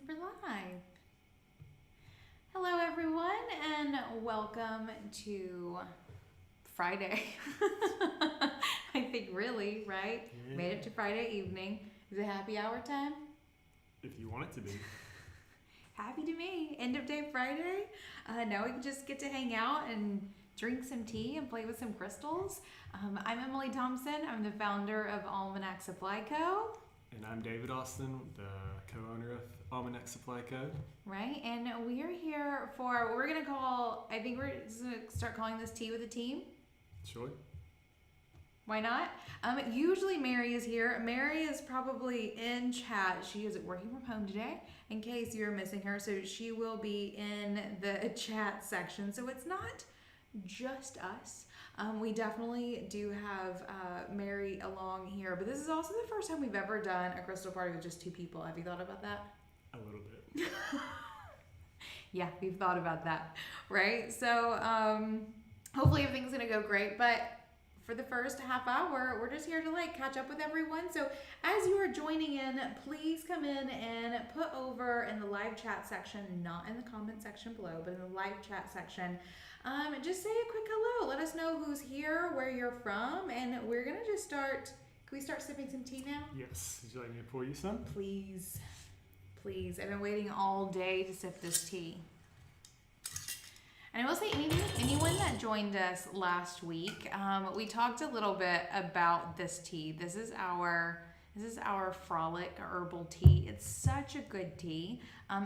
We're live. Hello everyone and welcome to Friday. I think really, right? Yeah. Made it to Friday evening. Is it happy hour time? If you want it to be. Happy to me. End of day Friday. Now we can just get to hang out and drink some tea and play with some crystals. I'm Emily Thompson. I'm the founder of Almanac Supply Co. And I'm David Austin, the co-owner of Almanac Supply Co. Right, and we are here for what we're going to call, I think we're just going to start calling this Tea with a Team. Sure. Why not? Usually Mary is here. Mary is probably in chat. She is working from home today, in case you're missing her. So she will be in the chat section. So it's not just us. We definitely do have Mary along here, but this is also the first time we've ever done a crystal party with just two people. Have you thought about that? A little bit. Yeah, we've thought about that, right? So hopefully everything's gonna go great, but for the first half hour, we're just here to like catch up with everyone. So as you are joining in, please come in and put over in the live chat section, not in the comment section below, but in the live chat section, just say a quick hello. Let us know who's here, where you're from, and we're gonna just start. Can we start sipping some tea now? Yes. Would you like me to pour you some? Please. Please. I've been waiting all day to sip this tea. And I will say, anyone that joined us last week, we talked a little bit about this tea. This is our Frolic herbal tea. It's such a good tea.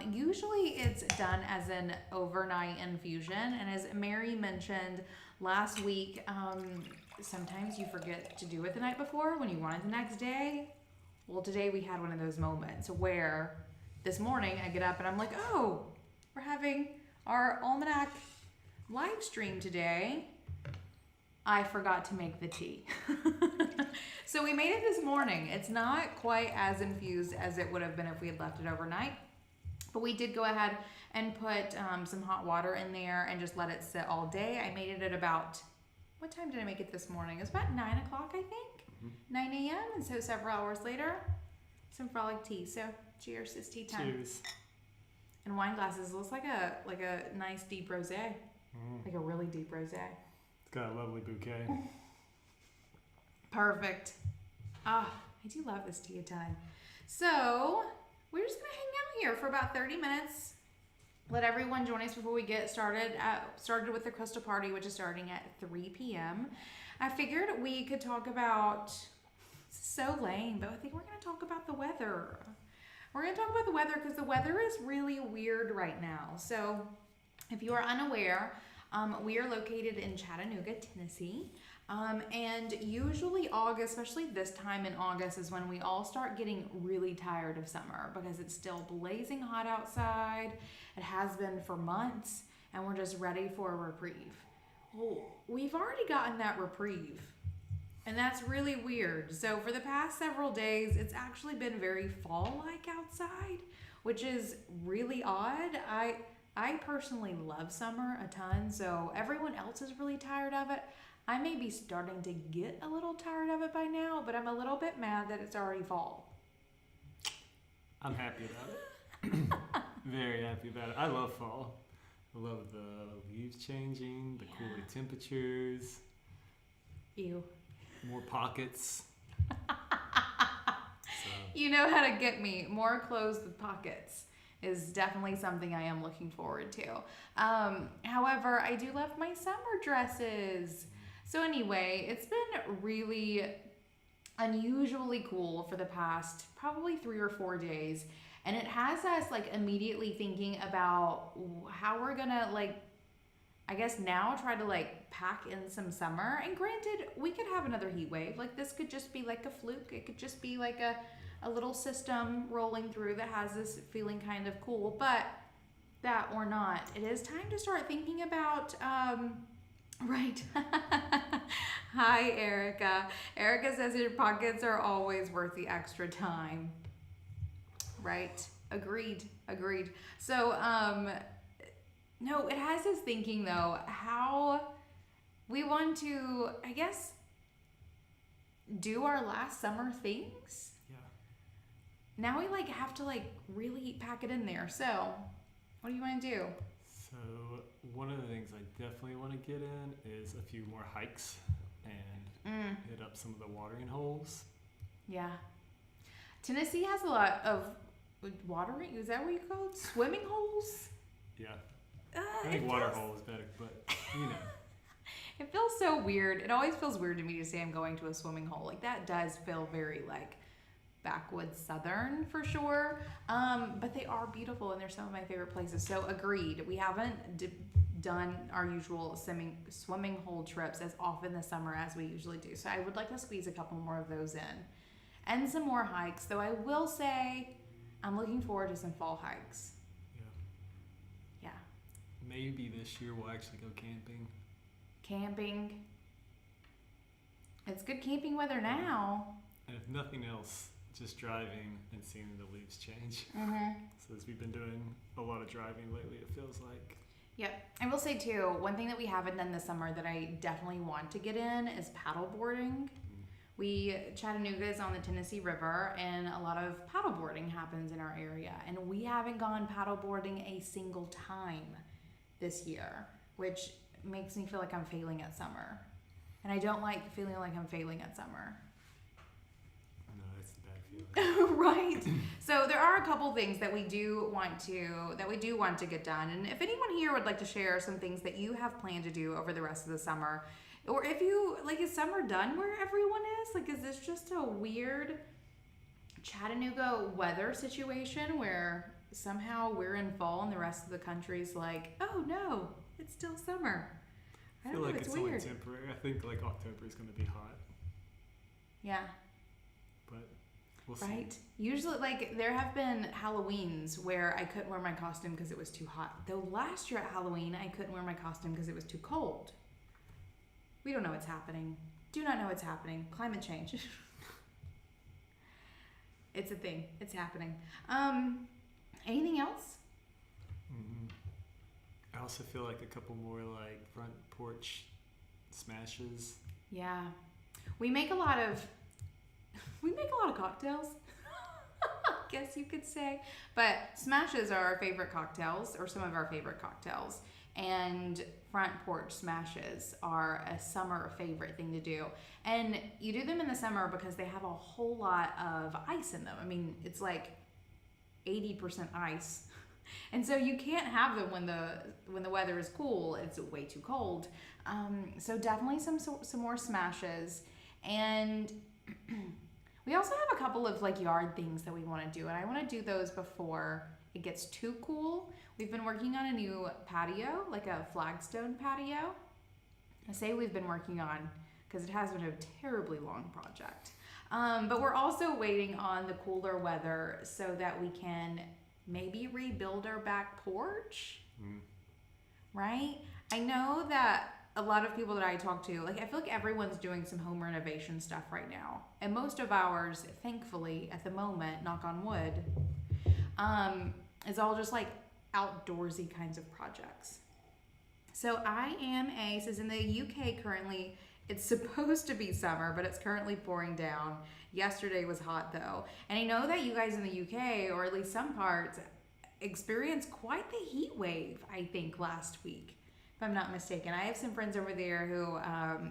Usually it's done as an overnight infusion, and as Mary mentioned last week, sometimes you forget to do it the night before when you want it the next day. Well, today we had one of those moments where this morning I get up and I'm like, oh, we're having our Almanac live stream today. I forgot to make the tea. So we made it this morning. It's not quite as infused as it would have been if we had left it overnight, but we did go ahead and put some hot water in there and just let it sit all day. I made it at about, what time did I make it this morning? It was about 9 o'clock, I think. 9 a.m. And so several hours later, some Frolic tea. So cheers, it's tea time. Cheers. And wine glasses. Looks like a nice deep rosé. Like a really deep rosé. It's got a lovely bouquet. Perfect. I do love this tea a ton. So we're just gonna hang out here for about 30 minutes. Let everyone join us before we get started. Started with the crystal party, which is starting at 3 p.m. I figured we could talk about, so lame, but I think we're gonna talk about the weather. We're gonna talk about the weather because the weather is really weird right now. So if you are unaware, we are located in Chattanooga, Tennessee. And usually August, especially this time in August, is when we all start getting really tired of summer because it's still blazing hot outside. It has been for months, and we're just ready for a reprieve. Well, we've already gotten that reprieve, and that's really weird. So for the past several days, it's actually been very fall-like outside, which is really odd. I personally love summer a ton, so everyone else is really tired of it. I may be starting to get a little tired of it by now, but I'm a little bit mad that it's already fall. I'm happy about it. Very happy about it. I love fall. I love the leaves changing, the cooler temperatures. Ew. More pockets. You know how to get me. More clothes with pockets is definitely something I am looking forward to. However, I do love my summer dresses. So anyway, it's been really unusually cool for the past probably 3 or 4 days. And it has us like immediately thinking about how we're gonna like, I guess now try to like pack in some summer. And granted, we could have another heat wave. Like this could just be like a fluke. It could just be like a little system rolling through that has this feeling kind of cool. But that or not, it is time to start thinking about, right. Hi, Erica. Erica says your pockets are always worth the extra time. Right. Agreed. So, no, it has us thinking though, how we want to, I guess, do our last summer things. Yeah. now we like have to like really pack it in there. So what do you want to do? So one of the things I definitely want to get in is a few more hikes and hit up some of the watering holes. Yeah. Tennessee has a lot of watering, is that what you call it? Swimming holes? Yeah. I think water hole is better, but you know. It feels so weird. It always feels weird to me to say I'm going to a swimming hole. Like that does feel very like backwoods southern for sure. But they are beautiful and they're some of my favorite places. So agreed. We haven't done our usual swimming hole trips as often this summer as we usually do. So I would like to squeeze a couple more of those in. And some more hikes, though I will say I'm looking forward to some fall hikes. Yeah. Maybe this year we'll actually go camping. Camping. It's good camping weather now. And if nothing else, just driving and seeing the leaves change. Since we've been doing a lot of driving lately, it feels like. Yep. I will say too, one thing that we haven't done this summer that I definitely want to get in is paddle boarding. Chattanooga is on the Tennessee River and a lot of paddle boarding happens in our area. And we haven't gone paddle boarding a single time this year, which makes me feel like I'm failing at summer. And I don't like feeling like I'm failing at summer. No, that's a bad feeling. Right. So there are a couple things that we do want to get done. And if anyone here would like to share some things that you have planned to do over the rest of the summer, or if you, like, is summer done where everyone is? Like, is this just a weird Chattanooga weather situation where somehow we're in fall and the rest of the country's like, oh no, it's still summer? I feel like it's weird. Only temporary. I think like October is going to be hot. Yeah. But we'll see. Right. Usually, like, there have been Halloweens where I couldn't wear my costume because it was too hot. Though last year at Halloween, I couldn't wear my costume because it was too cold. We don't know what's happening. Do not know what's happening. Climate change. It's a thing. It's happening. Anything else? I also feel like a couple more like front porch smashes. Yeah. We make a lot of cocktails. I guess you could say. But smashes are our favorite cocktails, or some of our favorite cocktails. And front porch smashes are a summer favorite thing to do. And you do them in the summer because they have a whole lot of ice in them. I mean, it's like 80% ice. And so you can't have them when the weather is cool. It's way too cold. So definitely some more smashes. And we also have a couple of like yard things that we want to do. And I want to do those before it gets too cool. We've been working on a new patio, like a flagstone patio. I say we've been working on because it has been a terribly long project. But we're also waiting on the cooler weather so that we can maybe rebuild our back porch. Right? I know that a lot of people that I talk to, like, I feel like everyone's doing some home renovation stuff right now. And most of ours, thankfully, at the moment, knock on wood, is all just like outdoorsy kinds of projects. So this is in the UK currently. It's supposed to be summer, but it's currently pouring down. Yesterday was hot though. And I know that you guys in the UK, or at least some parts, experienced quite the heat wave, I think, last week, if I'm not mistaken. I have some friends over there who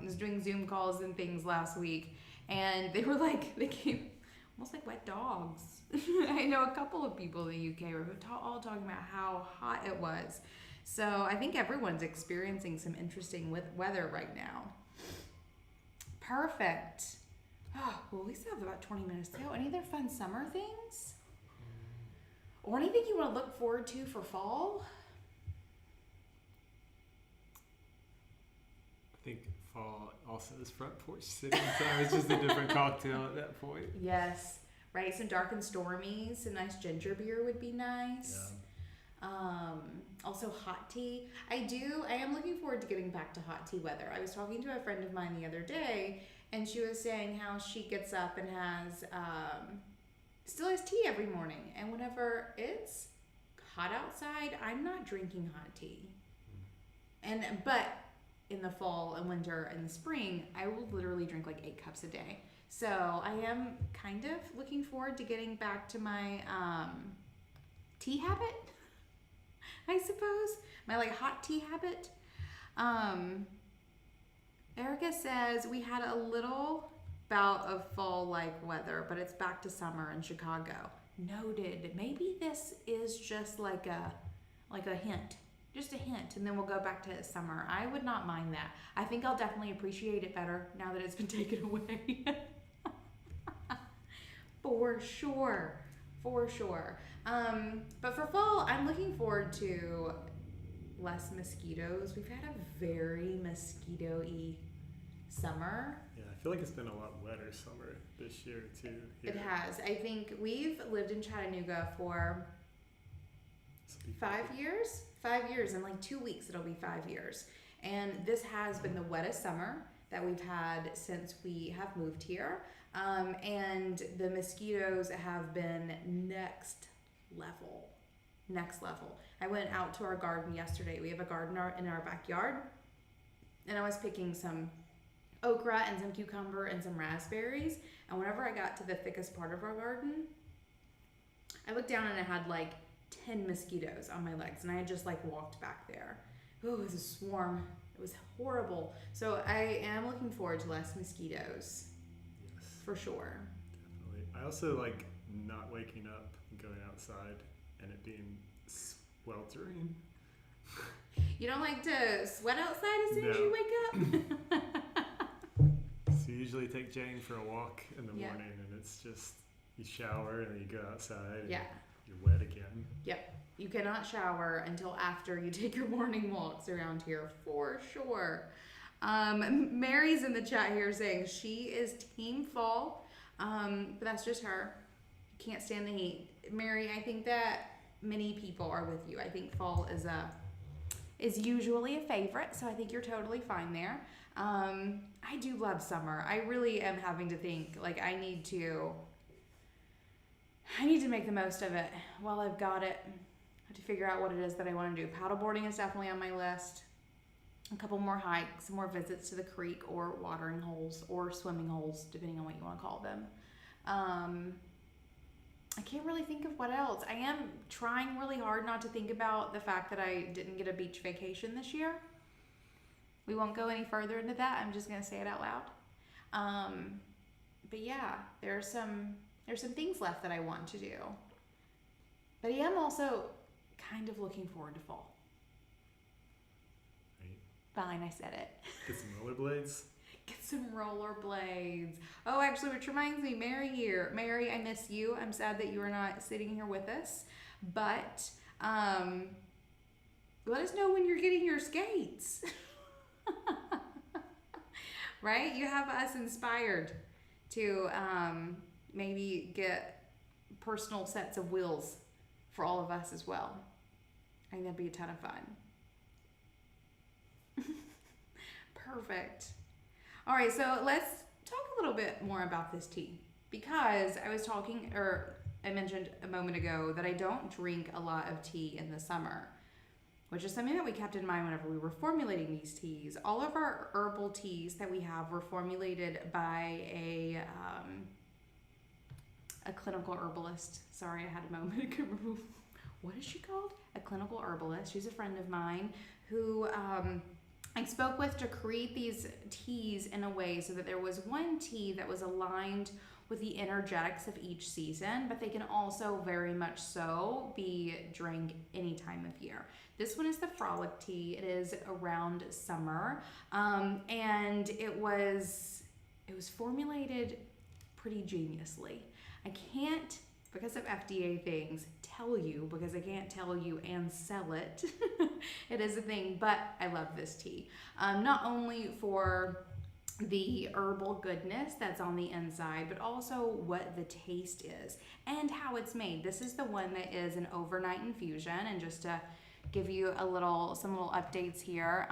was doing Zoom calls and things last week, and they were like, they came almost like wet dogs. I know a couple of people in the UK were all talking about how hot it was. So I think everyone's experiencing some interesting weather right now. Perfect. Oh, well, we still have about 20 minutes to go. Any other fun summer things? Or anything you want to look forward to for fall? I think fall also is front porch sitting time. It's just a different cocktail at that point. Yes. Right, some dark and stormy, some nice ginger beer would be nice. Yeah. Also hot tea. I am looking forward to getting back to hot tea weather. I was talking to a friend of mine the other day, and she was saying how she gets up and still has tea every morning. And whenever it's hot outside, I'm not drinking hot tea. But in the fall and winter and the spring, I will literally drink like 8 cups a day. So I am kind of looking forward to getting back to my tea habit, I suppose. My like hot tea habit. Erica says we had a little bout of fall-like weather, but it's back to summer in Chicago. Noted. Maybe this is just like a hint. Just a hint, and then we'll go back to summer. I would not mind that. I think I'll definitely appreciate it better now that it's been taken away. For sure. For sure. But for fall, I'm looking forward to less mosquitoes. We've had a very mosquito-y summer. Yeah, I feel like it's been a lot wetter summer this year too. It has. I think we've lived in Chattanooga for 5 years. 5 years. In like 2 weeks, it'll be 5 years. And this has been the wettest summer that we've had since we have moved here. And the mosquitoes have been next level. Next level. I went out to our garden yesterday. We have a garden in our backyard. And I was picking some okra and some cucumber and some raspberries. And whenever I got to the thickest part of our garden, I looked down and it had like 10 mosquitoes on my legs. And I had just like walked back there. Oh, it was a swarm. It was horrible. So I am looking forward to less mosquitoes. Yes. For sure. Definitely. I also like not waking up and going outside and it being sweltering. You don't like to sweat outside as soon as you wake up? So you usually take Jane for a walk in the morning and it's just, you shower and then you go outside and you're wet again. Yep. You cannot shower until after you take your morning walks around here, for sure. Mary's in the chat here saying she is team fall, but that's just her. Can't stand the heat. Mary, I think that many people are with you. I think fall is usually a favorite, so I think you're totally fine there. I do love summer. I really am having to think, like I need to make the most of it while I've got it. I have to figure out what it is that I want to do. Paddleboarding is definitely on my list. A couple more hikes, some more visits to the creek or watering holes or swimming holes, depending on what you want to call them. I can't really think of what else. I am trying really hard not to think about the fact that I didn't get a beach vacation this year. We won't go any further into that. I'm just going to say it out loud. But yeah, there's some things left that I want to do. But I am also kind of looking forward to fall. Right. Fine, I said it. Get some rollerblades. Get some rollerblades. Oh, actually, which reminds me, Mary here. Mary, I miss you. I'm sad that you are not sitting here with us. But let us know when you're getting your skates. Right? You have us inspired to maybe get personal sets of wheels for all of us as well. I think that'd be a ton of fun. Perfect. All right, so let's talk a little bit more about this tea, because I mentioned a moment ago that I don't drink a lot of tea in the summer, which is something that we kept in mind whenever we were formulating these teas. All of our herbal teas that we have were formulated by a clinical herbalist. Sorry, I had a moment. I couldn't remember. What is she called? A clinical herbalist. She's a friend of mine who I spoke with to create these teas in a way so that there was one tea that was aligned with the energetics of each season, but they can also very much so be drank any time of year. This one is the Frolic tea. It is around summer, and it was formulated pretty geniusly. I can't, because of FDA things, tell you, because I can't tell you and sell it. It is a thing, but I love this tea. Not only for the herbal goodness that's on the inside, but also what the taste is and how it's made. This is the one that is an overnight infusion, and just to give you some little updates here.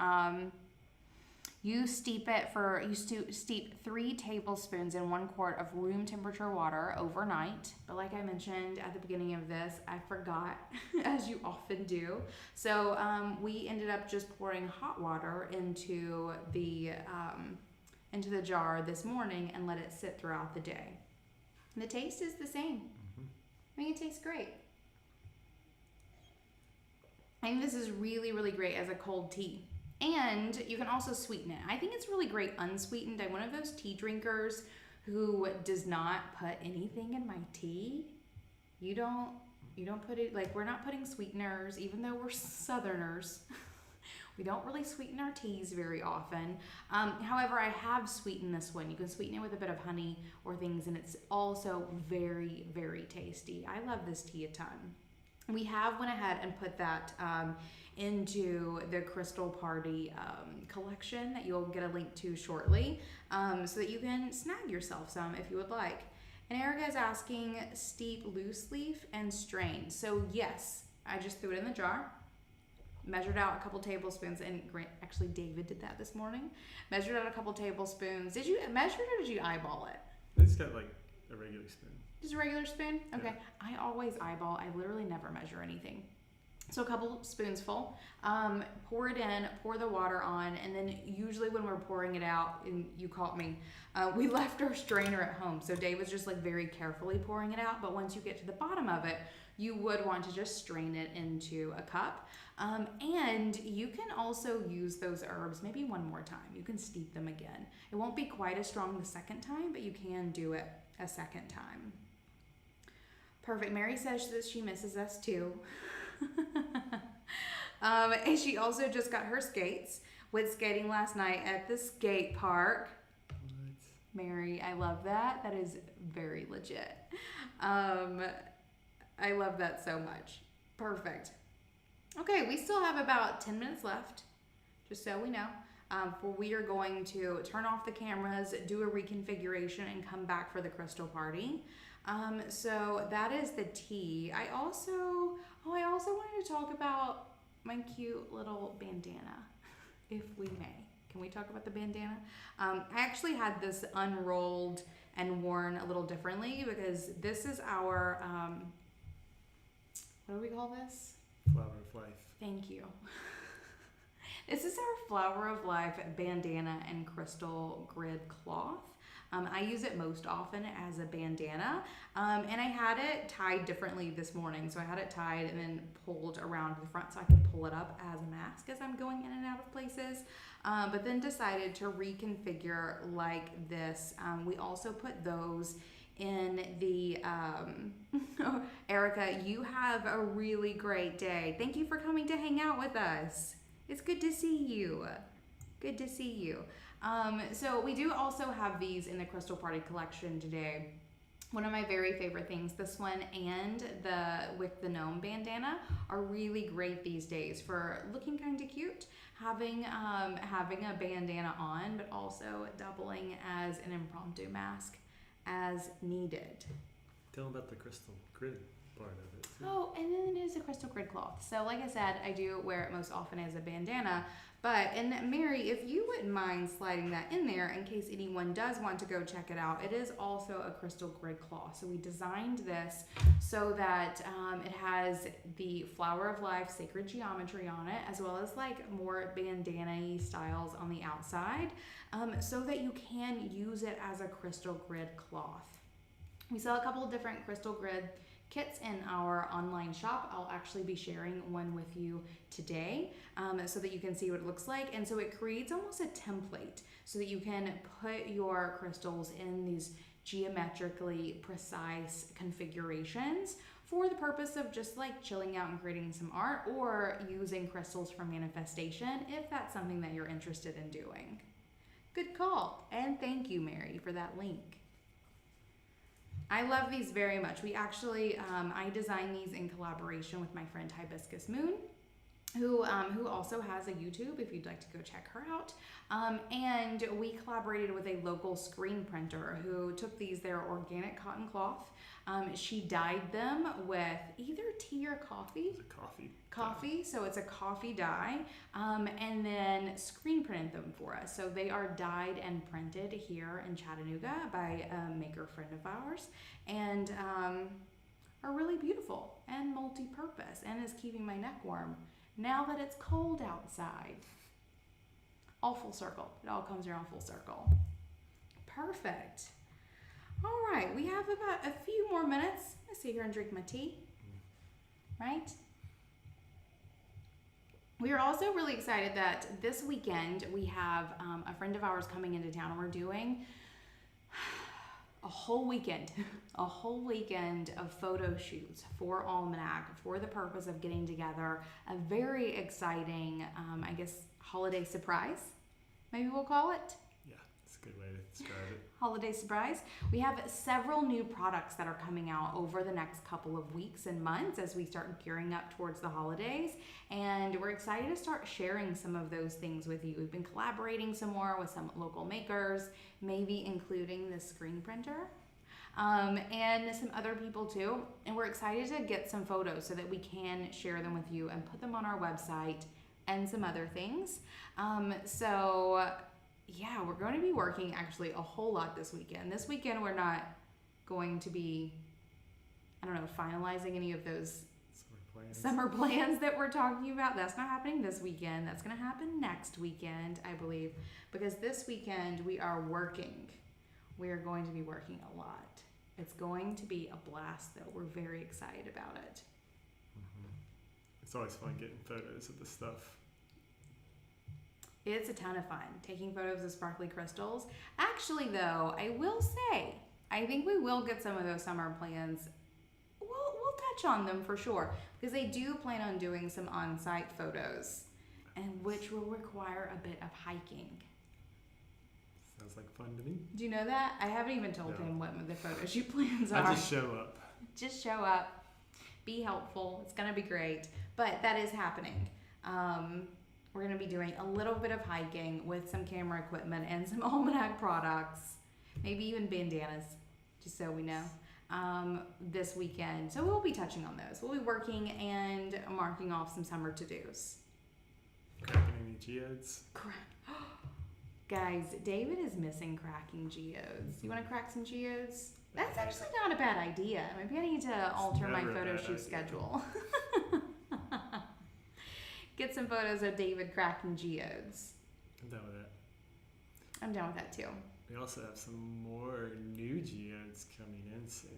You steep 3 tablespoons in 1 quart of room temperature water overnight. But like I mentioned at the beginning of this, I forgot, as you often do. So we ended up just pouring hot water into the into the jar this morning and let it sit throughout the day. And the taste is the same. I think it tastes great. I think this is really, really great as a cold tea. And you can also sweeten it. I think it's really great unsweetened. I'm one of those tea drinkers who does not put anything in my tea. You don't put it, like, we're not putting sweeteners, even though we're Southerners. We don't really sweeten our teas very often. However, I have sweetened this one. You can sweeten it with a bit of honey or things, and it's also very, very tasty. I love this tea a ton. We have went ahead and put that into the Crystal Party collection that you'll get a link to shortly, so that you can snag yourself some if you would like. And Erica is asking, steep loose leaf and strain. So yes, I just threw it in the jar, measured out a couple tablespoons, and actually David did that this morning. Measured out a couple tablespoons. Did you measure it or did you eyeball it? I just got like a regular spoon. Just a regular spoon? Okay. Yeah. I always eyeball. I literally never measure anything. So a couple spoons full. Pour it in, pour the water on, and then usually when we're pouring it out, and you caught me, we left our strainer at home. So Dave was just like very carefully pouring it out. But once you get to the bottom of it, you would want to just strain it into a cup. And you can also use those herbs maybe one more time. You can steep them again. It won't be quite as strong the second time, but you can do it a second time. Perfect. Mary says that she misses us too. And she also just got her skates. Went skating last night at the skate park. What? Mary, I love that. That is very legit. I love that so much. Perfect. Okay, we still have about 10 minutes left, just so we know. For we are going to turn off the cameras, do a reconfiguration, and come back for the Crystal Party. So that is the tea. I also wanted to talk about my cute little bandana, if we may. Can we talk about the bandana? I actually had this unrolled and worn a little differently because this is our, what do we call this? Flower of life. Thank you. This is our Flower of Life bandana and crystal grid cloth. I use it most often as a bandana, and I had it tied differently this morning. So I had it tied and then pulled around the front so I could pull it up as a mask as I'm going in and out of places, but then decided to reconfigure like this. We also put those in the, Erica, you have a really great day. Thank you for coming to hang out with us. It's good to see you. Good to see you. So we do also have these in the Crystal Party collection today. One of my very favorite things, this one and the with the gnome bandana are really great these days for looking kind of cute, having a bandana on, but also doubling as an impromptu mask as needed. Tell them about the crystal grid part of it too. Oh, and then it is a crystal grid cloth. So like I said, I do wear it most often as a bandana. But, and Mary, if you wouldn't mind sliding that in there in case anyone does want to go check it out, it is also a crystal grid cloth. So we designed this so that it has the Flower of Life sacred geometry on it, as well as like more bandana-y styles on the outside, so that you can use it as a crystal grid cloth. We sell a couple of different crystal grid kits in our online shop. I'll actually be sharing one with you today, so that you can see what it looks like. And so it creates almost a template so that you can put your crystals in these geometrically precise configurations for the purpose of just like chilling out and creating some art, or using crystals for manifestation if that's something that you're interested in doing. Good call. And thank you, Mary, for that link. I love these very much. We actually, I designed these in collaboration with my friend Hibiscus Moon, who also has a YouTube if you'd like to go check her out. And we collaborated with a local screen printer who took these, their organic cotton cloth. She dyed them with either tea or coffee. It's a coffee. Coffee, so it's a coffee dye, and then screen printed them for us. So they are dyed and printed here in Chattanooga by a maker friend of ours, and are really beautiful and multi-purpose, and is keeping my neck warm now that it's cold outside. All full circle. It all comes around full circle. Perfect. All right, we have about a few more minutes. I sit here and drink my tea, right? We are also really excited that this weekend we have a friend of ours coming into town, and we're doing a whole weekend of photo shoots for Almanac for the purpose of getting together a very exciting, I guess, holiday surprise, maybe we'll call it. Yeah, it's a good way to describe it. Holiday surprise. We have several new products that are coming out over the next couple of weeks and months as we start gearing up towards the holidays, and we're excited to start sharing some of those things with you. We've been collaborating some more with some local makers, maybe including the screen printer, and some other people too, and we're excited to get some photos so that we can share them with you and put them on our website and some other things. Yeah, we're going to be working actually a whole lot this weekend. This weekend we're not going to be, finalizing any of those summer plans that we're talking about. That's not happening this weekend. That's going to happen next weekend, I believe, because this weekend we are working. We are going to be working a lot. It's going to be a blast, though. We're very excited about it. Mm-hmm. It's always fun getting photos of the stuff. It's a ton of fun taking photos of sparkly crystals. Actually, though, I will say, I think we will get some of those summer plans. We'll touch on them for sure, because they do plan on doing some on-site photos, and which will require a bit of hiking. Sounds like fun to me. Do you know that? I haven't even told him what the photo shoot plans are. I just show up. Just show up. Be helpful. It's going to be great. But that is happening. We're going to be doing a little bit of hiking with some camera equipment and some Almanac products, maybe even bandanas, just so we know, this weekend. So we'll be touching on those. We'll be working and marking off some summer to-dos. Cracking any geodes? Guys, David is missing cracking geodes. You want to crack some geodes? That's actually not a bad idea. Maybe I need to alter my photo shoot schedule. Get some photos of David cracking geodes. I'm down with that. I'm down with that too. We also have some more new geodes coming in soon.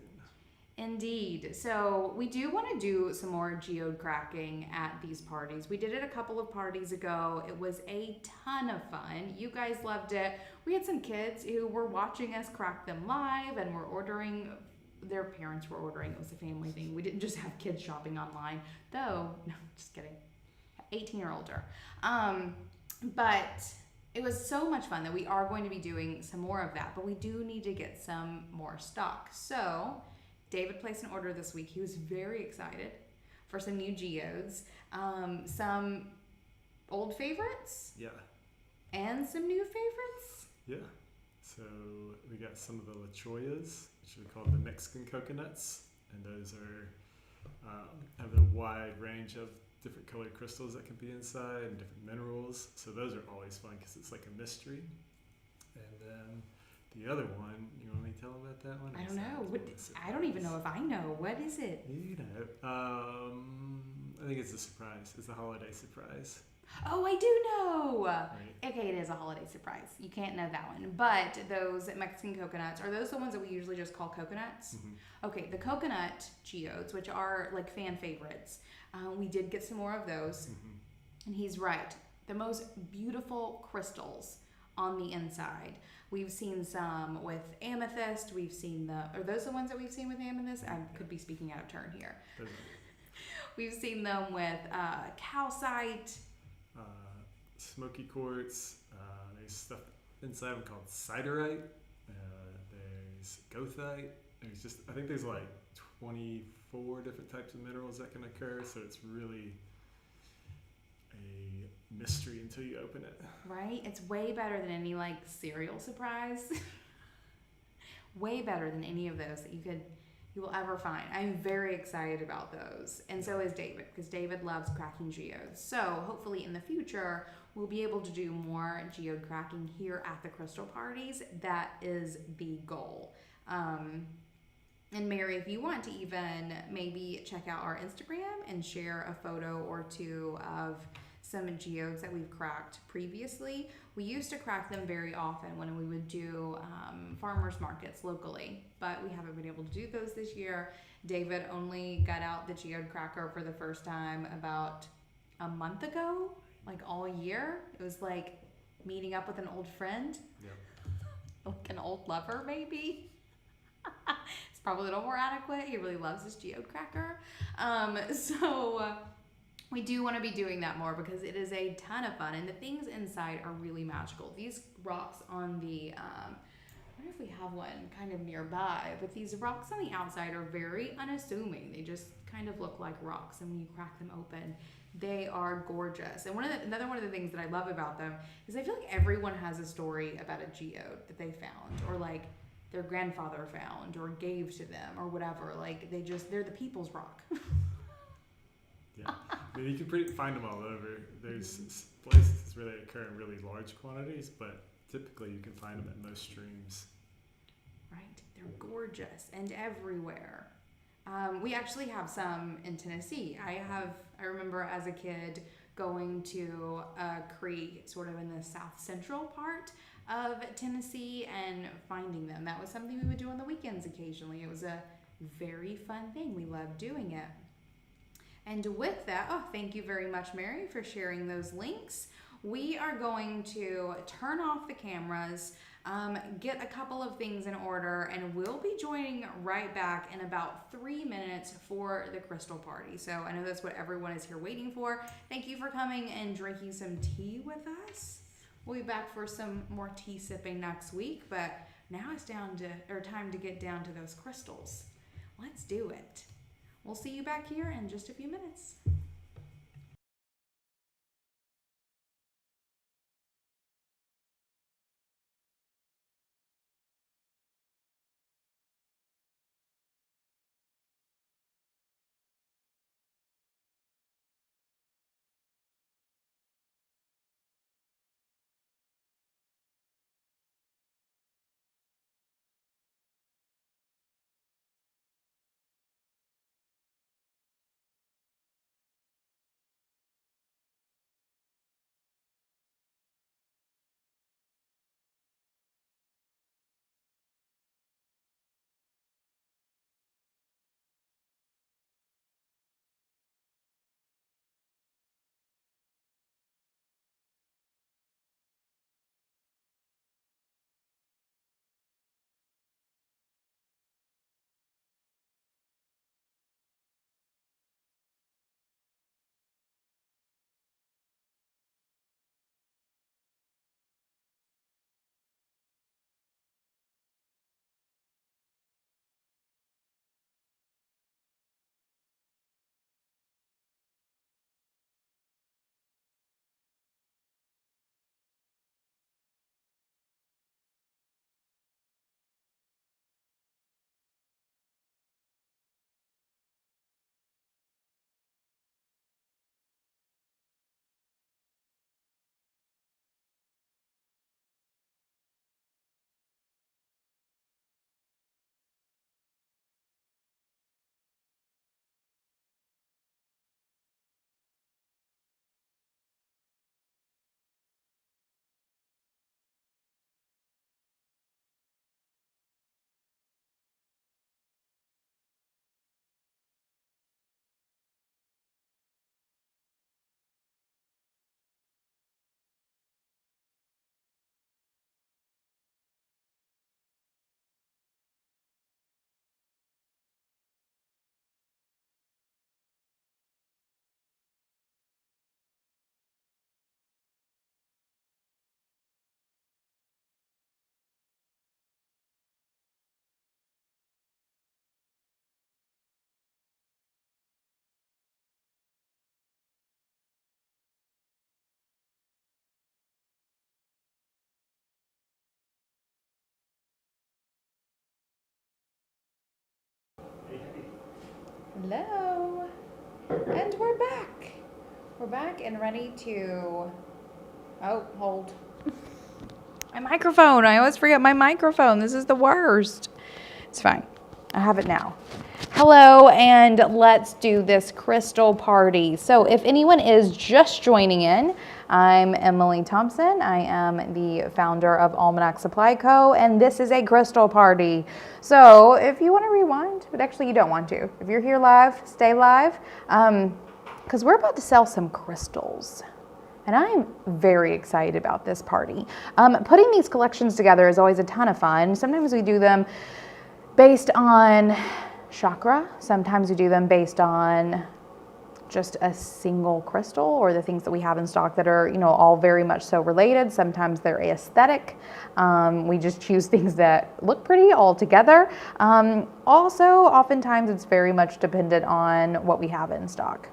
Indeed. So we do want to do some more geode cracking at these parties. We did it a couple of parties ago. It was a ton of fun. You guys loved it. We had some kids who were watching us crack them live and were ordering. Their parents were ordering. It was a family thing. We didn't just have kids shopping online, though. No, just kidding. 18 or older. But it was so much fun that we are going to be doing some more of that, but we do need to get some more stock. So David placed an order this week. He was very excited for some new geodes, some old favorites. Yeah. And some new favorites. Yeah. So we got some of the La Choyas, which we call the Mexican coconuts, and those are have a wide range of different colored crystals that can be inside and different minerals. So those are always fun because it's like a mystery. And then the other one, you want me to tell about that one? I don't know. I don't even know if I know. What is it? You know. I think it's a surprise. It's a holiday surprise. Oh, I do know. Right. Okay, it is a holiday surprise. You can't know that one. But those Mexican coconuts, are those the ones that we usually just call coconuts? Mm-hmm. Okay, the coconut geodes, which are like fan favorites. We did get some more of those. Mm-hmm. And he's right. The most beautiful crystals on the inside. We've seen some with amethyst. We've seen are those the ones that we've seen with amethyst? I could be speaking out of turn here. We've seen them with calcite. Smoky quartz. There's stuff inside them called siderite. There's goethite. I think there's like 24 different types of minerals that can occur. So it's really a mystery until you open it. Right? It's way better than any like cereal surprise. Way better than any of those that you will ever find. I'm very excited about those. And so is David, because David loves cracking geodes. So hopefully in the future, we'll be able to do more geode cracking here at the crystal parties. That is the goal. And Mary, if you want to even maybe check out our Instagram and share a photo or two of some geodes that we've cracked previously. We used to crack them very often when we would do farmers markets locally, but we haven't been able to do those this year. David only got out the geode cracker for the first time about a month ago, like all year. It was like meeting up with an old friend, like an old lover maybe. It's probably a little more adequate. He really loves his geode cracker. We do want to be doing that more because it is a ton of fun, and the things inside are really magical. These rocks on the, I wonder if we have one kind of nearby, but these rocks on the outside are very unassuming. They just kind of look like rocks, and when you crack them open, they are gorgeous. And another one of the things that I love about them is I feel like everyone has a story about a geode that they found, or like their grandfather found or gave to them or whatever. Like they're the people's rock. Yeah, I mean, you can find them all over. There's places where they occur in really large quantities, but typically you can find them at most streams. Right, they're gorgeous and everywhere. We actually have some in Tennessee. I remember as a kid going to a creek sort of in the south central part of Tennessee and finding them. That was something we would do on the weekends occasionally. It was a very fun thing. We loved doing it. And with that, thank you very much, Mary, for sharing those links. We are going to turn off the cameras, get a couple of things in order, and we'll be joining right back in about 3 minutes for the crystal party. So I know that's what everyone is here waiting for. Thank you for coming and drinking some tea with us. We'll be back for some more tea sipping next week, but now it's time to get down to those crystals. Let's do it. We'll see you back here in just a few minutes. Hello, and we're back. We're back and ready to, hold. My microphone, I always forget my microphone. This is the worst. It's fine, I have it now. Hello, and let's do this crystal party. So if anyone is just joining in, I'm Emily Thompson. I am the founder of Almanac Supply Co., and this is a crystal party. So if you want to rewind, but actually you don't want to. If you're here live, stay live, because we're about to sell some crystals. And I'm very excited about this party. Putting these collections together is always a ton of fun. Sometimes we do them based on chakra. Sometimes we do them based on just a single crystal or the things that we have in stock that are, all very much so related. Sometimes they're aesthetic. We just choose things that look pretty all together. Also, oftentimes it's very much dependent on what we have in stock.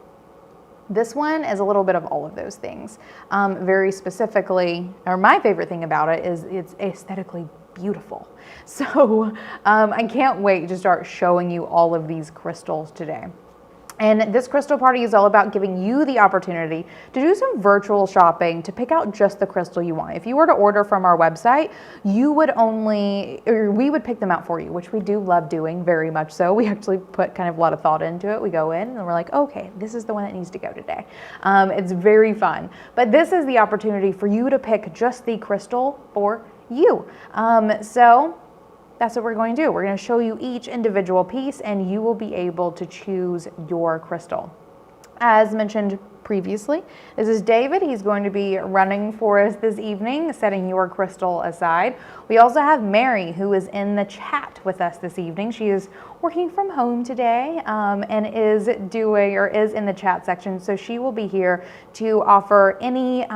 This one is a little bit of all of those things. Very specifically, or my favorite thing about it is it's aesthetically beautiful. So I can't wait to start showing you all of these crystals today. And this crystal party is all about giving you the opportunity to do some virtual shopping to pick out just the crystal you want. If you were to order from our website, we would pick them out for you, which we do love doing very much so. We actually put kind of a lot of thought into it. We go in and we're like, okay, this is the one that needs to go today. It's very fun. But this is the opportunity for you to pick just the crystal for you. So that's what we're going to do. We're going to show you each individual piece and you will be able to choose your crystal. As mentioned previously, this is David. He's going to be running for us this evening, setting your crystal aside. We also have Mary, who is in the chat with us this evening. She is working from home today and is in the chat section. So she will be here to offer any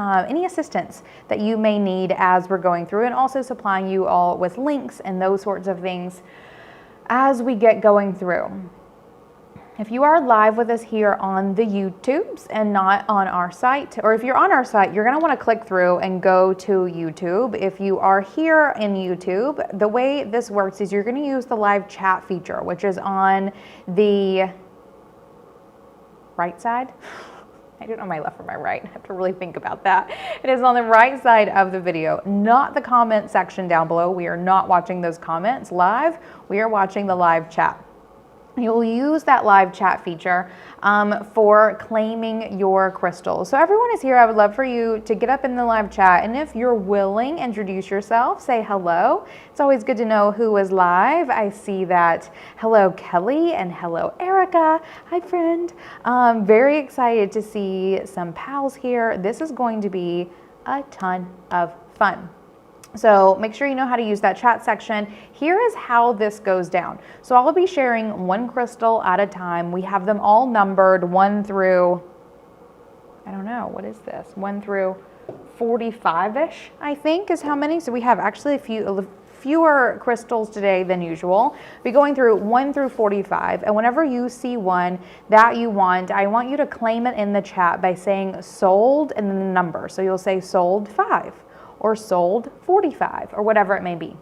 assistance that you may need as we're going through, and also supplying you all with links and those sorts of things as we get going through. If you are live with us here on the YouTubes and not on our site, or if you're on our site, you're going to want to click through and go to YouTube. If you are here in YouTube, the way this works is you're going to use the live chat feature, which is on the right side. I don't know my left or my right. I have to really think about that. It is on the right side of the video, not the comment section down below. We are not watching those comments live. We are watching the live chat. You'll use that live chat feature for claiming your crystals. So everyone is here. I would love for you to get up in the live chat, and if you're willing, introduce yourself, say hello. It's always good to know who is live. I see that hello Kelly and hello Erica. Hi friend. Very excited to see some pals here. This is going to be a ton of fun. So make sure you know how to use that chat section. Here is how this goes down. So I'll be sharing one crystal at a time. We have them all numbered 1 through, I don't know, what is this? 1 through 45-ish, I think is how many. So we have actually fewer crystals today than usual. We're going through 1 through 45. And whenever you see one that you want, I want you to claim it in the chat by saying sold and then the number. So you'll say sold 5. Or sold 45, or whatever it may be.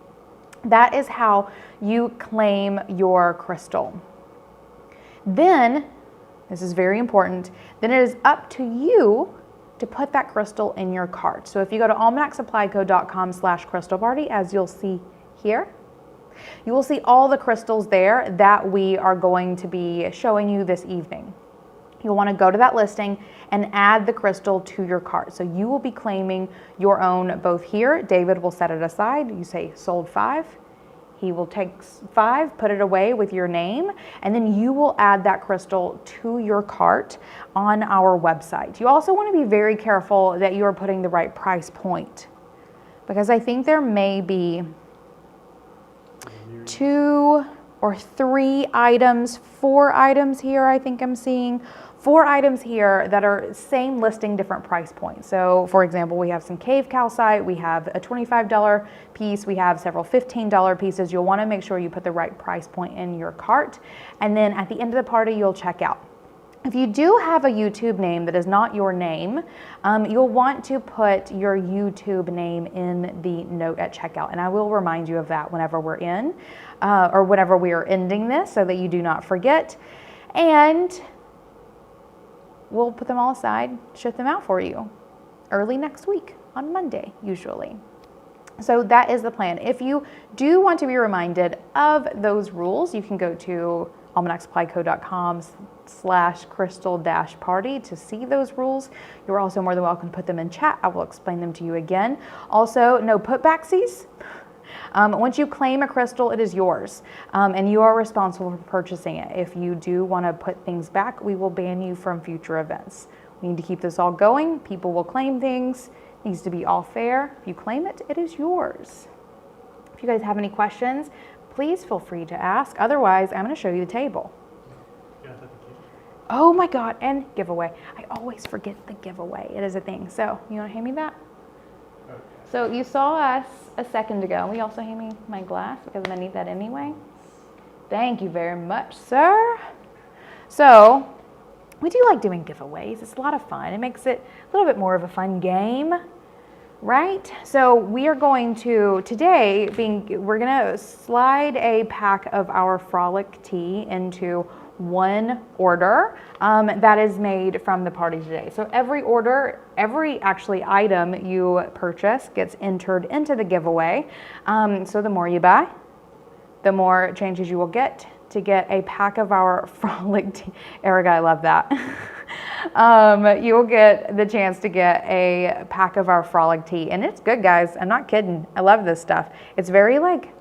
That is how you claim your crystal. Then, this is very important, then it is up to you to put that crystal in your cart. So if you go to almanacsupplyco.com/crystal party, as you'll see here, you will see all the crystals there that we are going to be showing you this evening. You'll want to go to that listing and add the crystal to your cart. So you will be claiming your own both here. David will set it aside. You say sold 5. He will take 5, put it away with your name, and then you will add that crystal to your cart on our website. You also want to be very careful that you are putting the right price point, because I think there may be 2 or 3 items, 4 items here I think I'm seeing. 4 items here that are same listing, different price points. So for example, we have some Cave Calcite, we have a $25 piece, we have several $15 pieces. You'll want to make sure you put the right price point in your cart. And then at the end of the party, you'll check out. If you do have a YouTube name that is not your name, you'll want to put your YouTube name in the note at checkout. And I will remind you of that whenever we're in, or whenever we are ending this, so that you do not forget. And we'll put them all aside, ship them out for you early next week on Monday, usually. So that is the plan. If you do want to be reminded of those rules, you can go to almanacsupplyco.com/crystal-party to see those rules. You're also more than welcome to put them in chat. I will explain them to you again. Also, no putbacksies. Once you claim a crystal, it is yours, and you are responsible for purchasing it. If you do want to put things back, we will ban you from future events. We need to keep this all going. People will claim things. It needs to be all fair. If you claim it, it is yours. If you guys have any questions, please feel free to ask. Otherwise, I'm going to show you the table. Oh my God, and giveaway. I always forget the giveaway. It is a thing. So, you want to hand me that? Okay. So you saw us a second ago. Will you also hand me my glass because I'm going to need that anyway? Thank you very much, sir. So, we do like doing giveaways. It's a lot of fun. It makes it a little bit more of a fun game. Right? So we are going to, today, we're going to slide a pack of our Frolic tea into one order that is made from the party today. So every actually item you purchase gets entered into the giveaway. So the more you buy, the more chances you will get to get a pack of our Frolic tea. Erica, I love that. You will get the chance to get a pack of our Frolic tea. And it's good, guys. I'm not kidding. I love this stuff. It's very like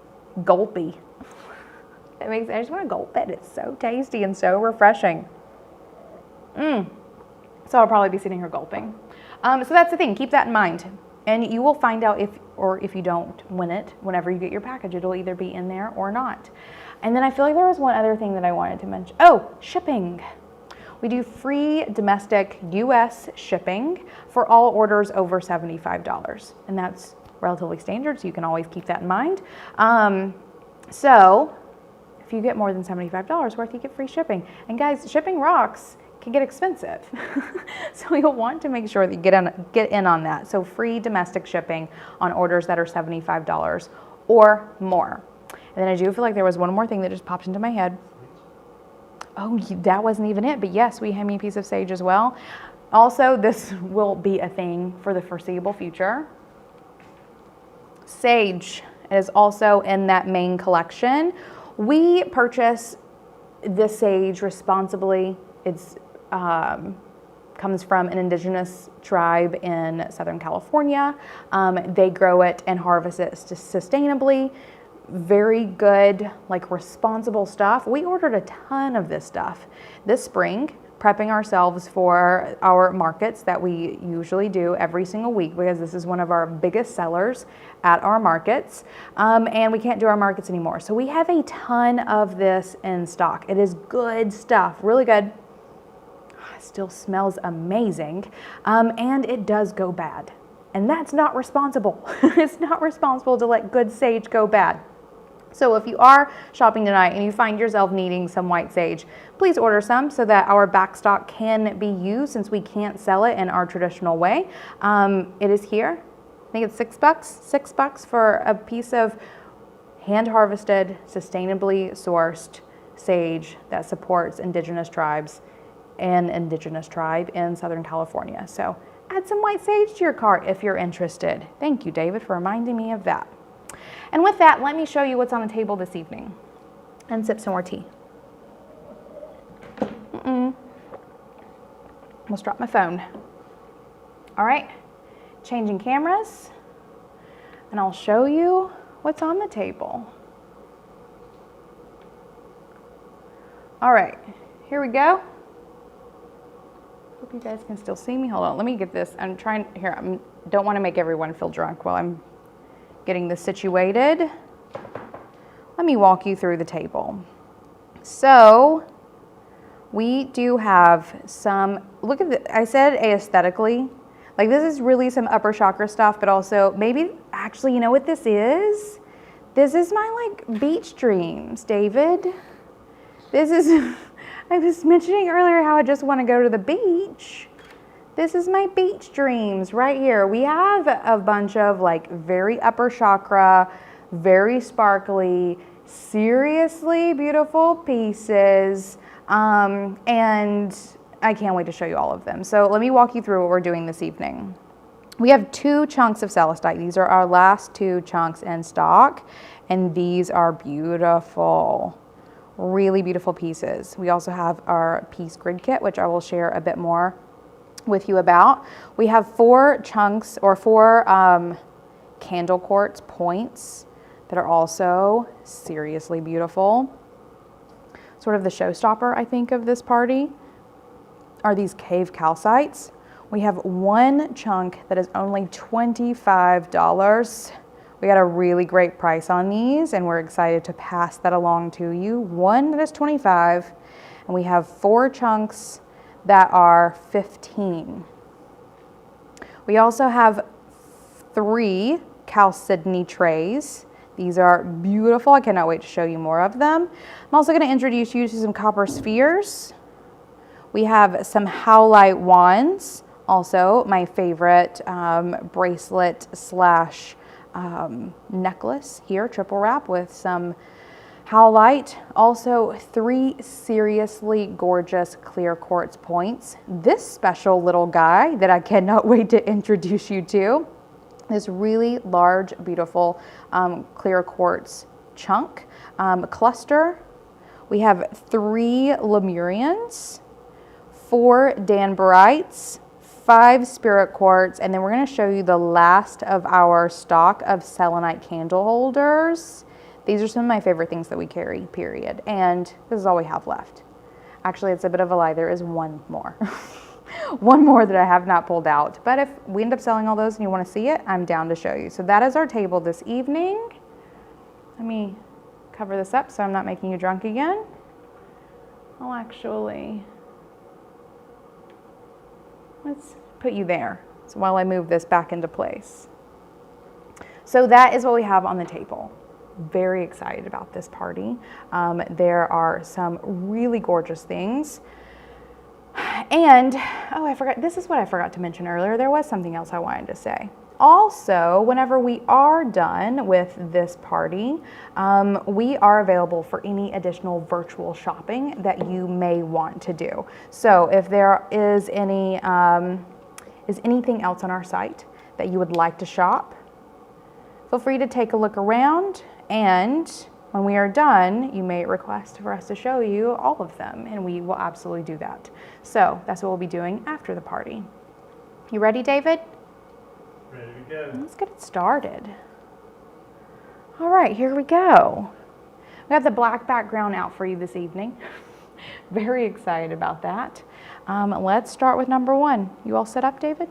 gulpy. I just want to gulp it. It's so tasty and so refreshing. So I'll probably be sitting here gulping. So that's the thing. Keep that in mind. And you will find out if you don't win it, whenever you get your package, it'll either be in there or not. And then I feel like there was one other thing that I wanted to mention. Oh, shipping. We do free domestic US shipping for all orders over $75. And that's relatively standard, so you can always keep that in mind. So if you get more than $75 worth, you get free shipping. And guys, shipping rocks can get expensive. So you'll want to make sure that you get in on that. So free domestic shipping on orders that are $75 or more. And then I do feel like there was one more thing that just popped into my head. Oh, that wasn't even it, but yes, we hand me a piece of sage as well. Also, this will be a thing for the foreseeable future. Sage is also in that main collection. We purchase the sage responsibly. It's comes from an indigenous tribe in Southern California. They grow it and harvest it sustainably. Very good, like responsible stuff. We ordered a ton of this stuff this spring, prepping ourselves for our markets that we usually do every single week, because this is one of our biggest sellers at our markets, and we can't do our markets anymore. So we have a ton of this in stock. It is good stuff, really good. It still smells amazing, and it does go bad. And that's not responsible. It's not responsible to let good sage go bad. So if you are shopping tonight and you find yourself needing some white sage, please order some so that our back stock can be used, since we can't sell it in our traditional way. It is here. I think it's $6. $6 for a piece of hand harvested, sustainably sourced sage that supports indigenous tribes and indigenous tribe in Southern California. So add some white sage to your cart if you're interested. Thank you, David, for reminding me of that. And with that, let me show you what's on the table this evening and sip some more tea. Almost dropped my phone. All right, changing cameras, and I'll show you what's on the table. All right, here we go. Hope you guys can still see me. Hold on, let me get this. I'm trying, here, I don't want to make everyone feel drunk while I'm getting this situated. Let me walk you through the table. So we do have some, look at the, I said aesthetically, like this is really some upper chakra stuff, but also maybe, actually, you know what this is? This is my like beach dreams, David. This is, I was mentioning earlier how I just want to go to the beach. This is my beach dreams right here. We have a bunch of like very upper chakra, very sparkly, seriously beautiful pieces. And I can't wait to show you all of them. So let me walk you through what we're doing this evening. We have 2 chunks of celestite. These are our last 2 chunks in stock, and these are beautiful. Really beautiful pieces. We also have our piece grid kit, which I will share a bit more with you about. We have 4 chunks or 4 candle quartz points that are also seriously beautiful. Sort of the showstopper, I think, of this party are these Cave Calcites. We have 1 chunk that is only $25. We got a really great price on these, and we're excited to pass that along to you. 1 that is $25, and we have 4 chunks that are $15. We also have 3 chalcedony trays. These are beautiful. I cannot wait to show you more of them. I'm also going to introduce you to some copper spheres. We have some howlite wands, also my favorite bracelet slash necklace here, triple wrap with some howlite. Also 3 seriously gorgeous clear quartz points. This special little guy that I cannot wait to introduce you to, this really large, beautiful clear quartz chunk cluster. We have 3 Lemurians, 4 Danburites, 5 spirit quartz, and then we're going to show you the last of our stock of selenite candle holders. These are some of my favorite things that we carry, period. And this is all we have left. Actually, it's a bit of a lie. There is 1 more. 1 more that I have not pulled out. But if we end up selling all those and you want to see it, I'm down to show you. So that is our table this evening. Let me cover this up so I'm not making you drunk again. I'll actually... let's put you there so while I move this back into place. So that is what we have on the table. Very excited about this party. There are some really gorgeous things. And, oh, I forgot, this is what I forgot to mention earlier. There was something else I wanted to say. Also, whenever we are done with this party, we are available for any additional virtual shopping that you may want to do. So if there is anything else on our site that you would like to shop, feel free to take a look around, and when we are done, you may request for us to show you all of them, and we will absolutely do that. So that's what we'll be doing after the party. You ready, David? Ready to go. Let's get it started. All right, here we go. We have the black background out for you this evening. Very excited about that. Let's start with number 1. You all set up, David?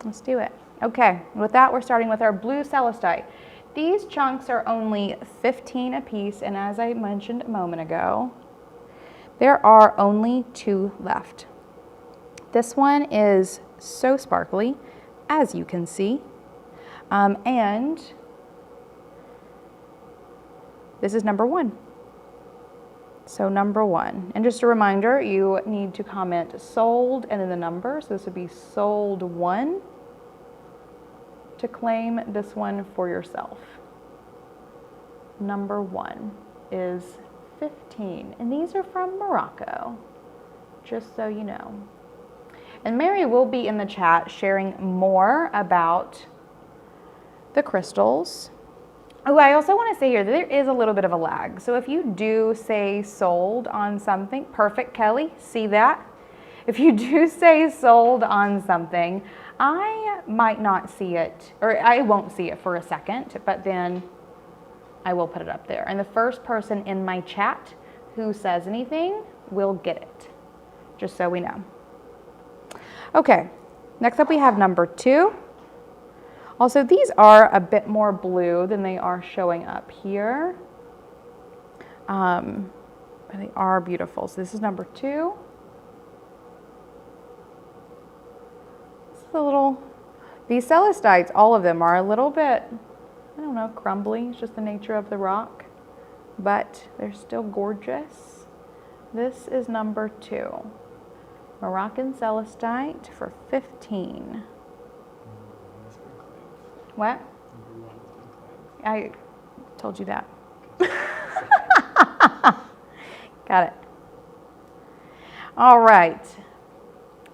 Let's do it. Okay, with that, we're starting with our blue celestite. These chunks are only 15 a piece, and as I mentioned a moment ago, there are only 2 left. This one is so sparkly, as you can see, and this is number 1. So number 1, and just a reminder, you need to comment sold and then the number, so this would be sold 1 to claim this one for yourself. Number 1 is 15, and these are from Morocco, just so you know. And Mary will be in the chat sharing more about the crystals. Oh, I also want to say here that there is a little bit of a lag. So if you do say sold on something, perfect, Kelly, see that? If you do say sold on something, I might not see it, or I won't see it for a second, but then I will put it up there. And the first person in my chat who says anything will get it, just so we know. Okay, next up we have number 2. Also, these are a bit more blue than they are showing up here. But they are beautiful. So this is number 2. This is a little, these celestites, all of them are a little bit, I don't know, crumbly. It's just the nature of the rock, but they're still gorgeous. This is number 2. Moroccan celestite for 15. What? Number 1 has been claimed. I told you that. Got it. All right.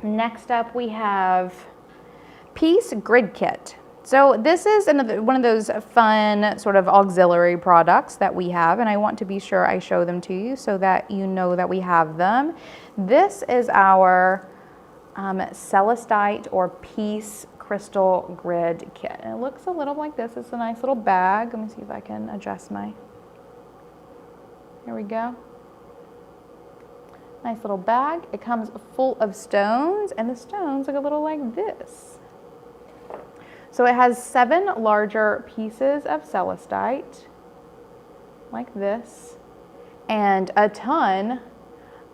Next up we have Piece Grid Kit. So this is one of those fun sort of auxiliary products that we have, and I want to be sure I show them to you so that you know that we have them. This is our celestite or piece crystal grid kit. And it looks a little like this. It's a nice little bag. Let me see if I can adjust my, here we go. Nice little bag. It comes full of stones, and the stones look a little like this. So it has 7 larger pieces of celestite, like this, and a ton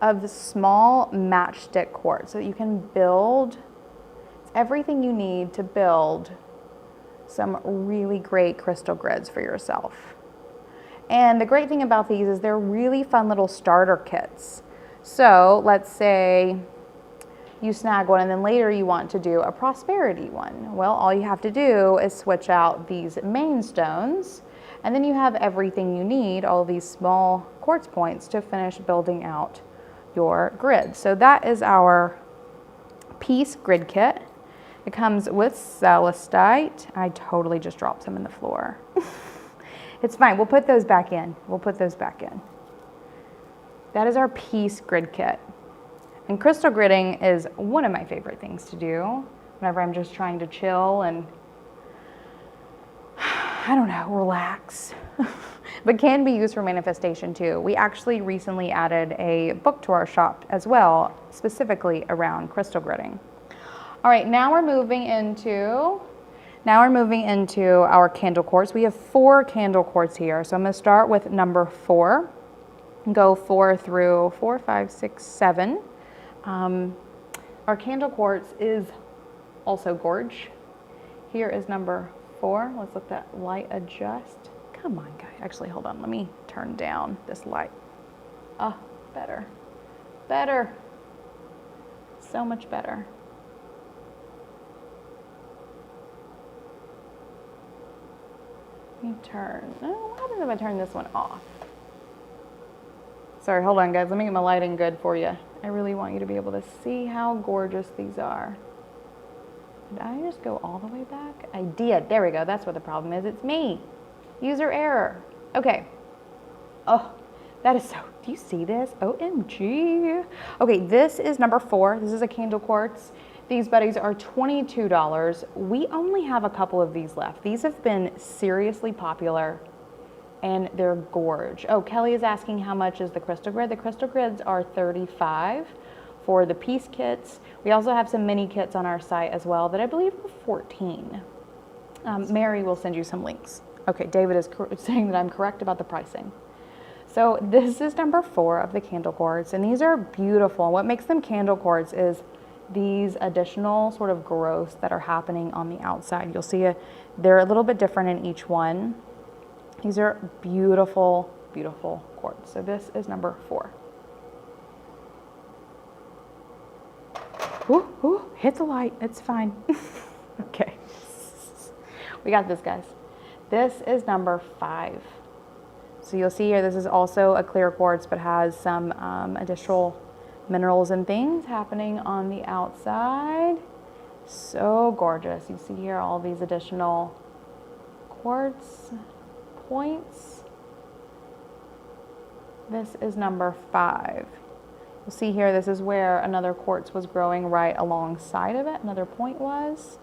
of small matchstick quartz so that you can build everything you need to build some really great crystal grids for yourself. And the great thing about these is they're really fun little starter kits. So let's say you snag one and then later you want to do a prosperity one. Well, all you have to do is switch out these main stones, and then you have everything you need, all these small quartz points, to finish building out your grid. So that is our piece grid kit. It comes with celestite. I totally just dropped some in the floor. It's fine, we'll put those back in. We'll put those back in. That is our piece grid kit. And crystal gridding is one of my favorite things to do whenever I'm just trying to chill and, I don't know, relax. But can be used for manifestation too. We actually recently added a book to our shop as well, specifically around crystal gridding. All right, now we're moving into our candle quartz. We have 4 candle quartz here. So I'm gonna start with number 4, go 4 through 4, 5, 6, 7. Our candle quartz is also gorge. Here is number 4. Let's let that light adjust. Come on, guys. Actually, hold on. Let me turn down this light. Oh, better. Better. So much better. Let me turn. Oh, what happens if I turn this one off? Sorry, hold on, guys. Let me get my lighting good for you. I really want you to be able to see how gorgeous these are. Did I just go all the way back? I did. There we go. That's what the problem is. It's me. User error. Okay. Oh, that is so, do you see this? OMG. Okay, this is number 4. This is a candle quartz. These buddies are $22. We only have a couple of these left. These have been seriously popular, and they're gorge. Oh, Kelly is asking how much is the crystal grid. The crystal grids are $35 for the piece kits. We also have some mini kits on our site as well that I believe are $14. Mary will send you some links. Okay, David is saying that I'm correct about the pricing. So this is number 4 of the candle quartz, and these are beautiful. What makes them candle quartz is these additional sort of growths that are happening on the outside. You'll see they're a little bit different in each one. These are beautiful, beautiful quartz. So this is number 4. Ooh, ooh, hit the light. It's fine. Okay. We got this, guys. This is number 5. So you'll see here, this is also a clear quartz, but has some additional minerals and things happening on the outside. So gorgeous. You see here all these additional quartz points. This is number 5. You'll see here, this is where another quartz was growing right alongside of it. Another point was.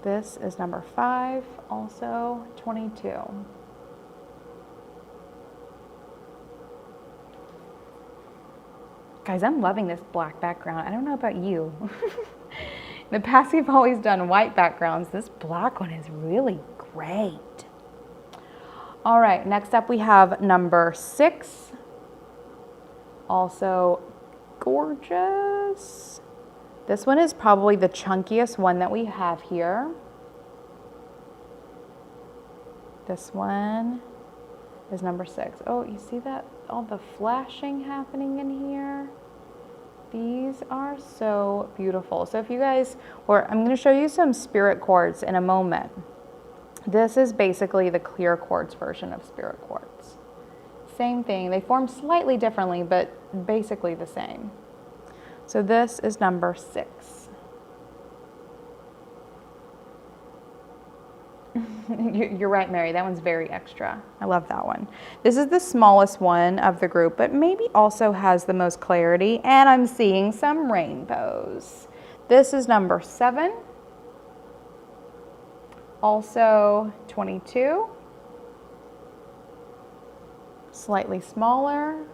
This is number 5, also 22. Guys, I'm loving this black background. I don't know about you. In the past, we've always done white backgrounds. This black one is really great. All right, next up we have number 6. Also gorgeous. This one is probably the chunkiest one that we have here. This one is number 6. Oh, you see that? All the flashing happening in here. These are so beautiful. So if you guys, I'm going to show you some spirit quartz in a moment. This is basically the clear quartz version of spirit quartz. Same thing. They form slightly differently, but basically the same. So this is number 6. You're right, Mary. That one's very extra. I love that one. This is the smallest one of the group, but maybe also has the most clarity. And I'm seeing some rainbows. This is number 7. Also 22. Slightly smaller.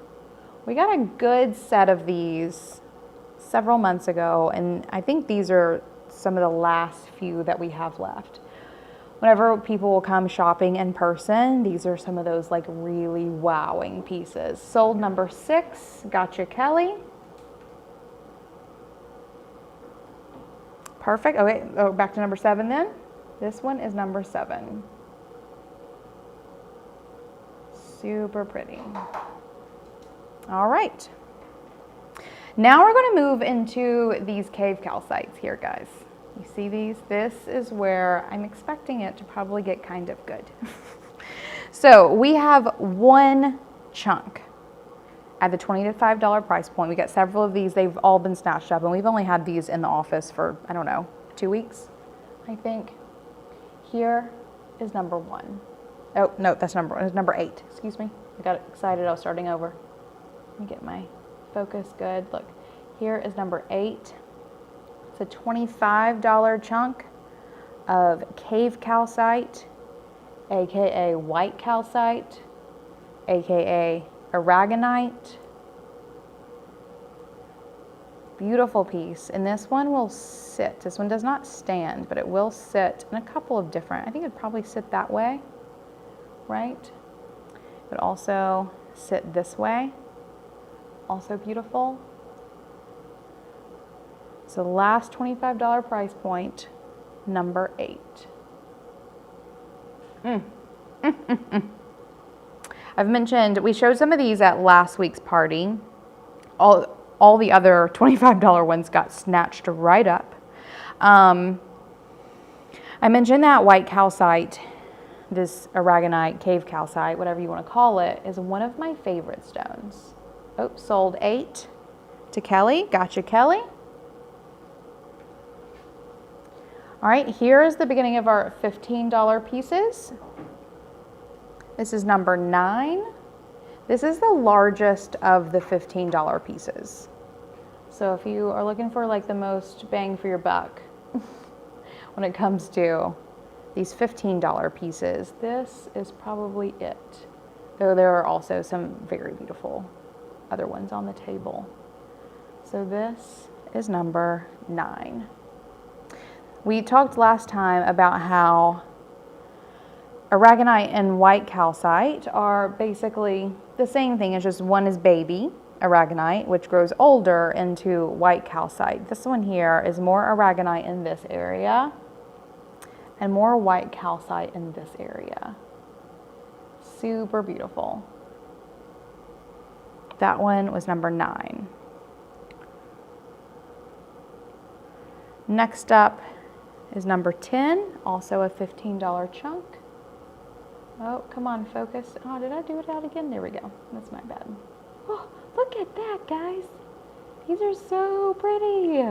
We got a good set of these several months ago, and I think these are some of the last few that we have left. Whenever people will come shopping in person, these are some of those like really wowing pieces. Sold number 6, Gotcha Kelly. Perfect. Okay, oh, back to number 7 then. This one is number 7. Super pretty. All right. Now we're going to move into these cave calcites here, guys. You see these? This is where I'm expecting it to probably get kind of good. So we have one chunk at the $25 price point. We got several of these. They've all been snatched up, and we've only had these in the office for, I don't know, 2 weeks, I think. Here is number 1. Oh, no, that's number 1. It's number 8. Excuse me. I got excited. I was starting over. Let me get my focus good. Look, here is number 8. It's a $25 chunk of cave calcite, aka white calcite, aka aragonite. Beautiful piece. And this one will sit. This one does not stand, but it will sit in a couple of different, I think it'd probably sit that way, right? But also sit this way. Also beautiful. So last $25 price point, number 8. I've mentioned, we showed some of these at last week's party. All the other $25 ones got snatched right up. I mentioned that white calcite, this aragonite, cave calcite, whatever you want to call it, is one of my favorite stones. Oh, sold 8 to Kelly. Gotcha, Kelly. All right, here is the beginning of our $15 pieces. This is number 9. This is the largest of the $15 pieces. So if you are looking for like the most bang for your buck when it comes to these $15 pieces, this is probably it. Though there are also some very beautiful other ones on the table. So this is number 9. We talked last time about how aragonite and white calcite are basically the same thing. It's just one is baby aragonite, which grows older, into white calcite. This one here is more aragonite in this area and more white calcite in this area. Super beautiful. That one was number 9. Next up is number 10, also a $15 chunk. Oh, come on, focus. Oh, did I do it out again? There we go. That's my bad. Oh, look at that, guys. These are so pretty.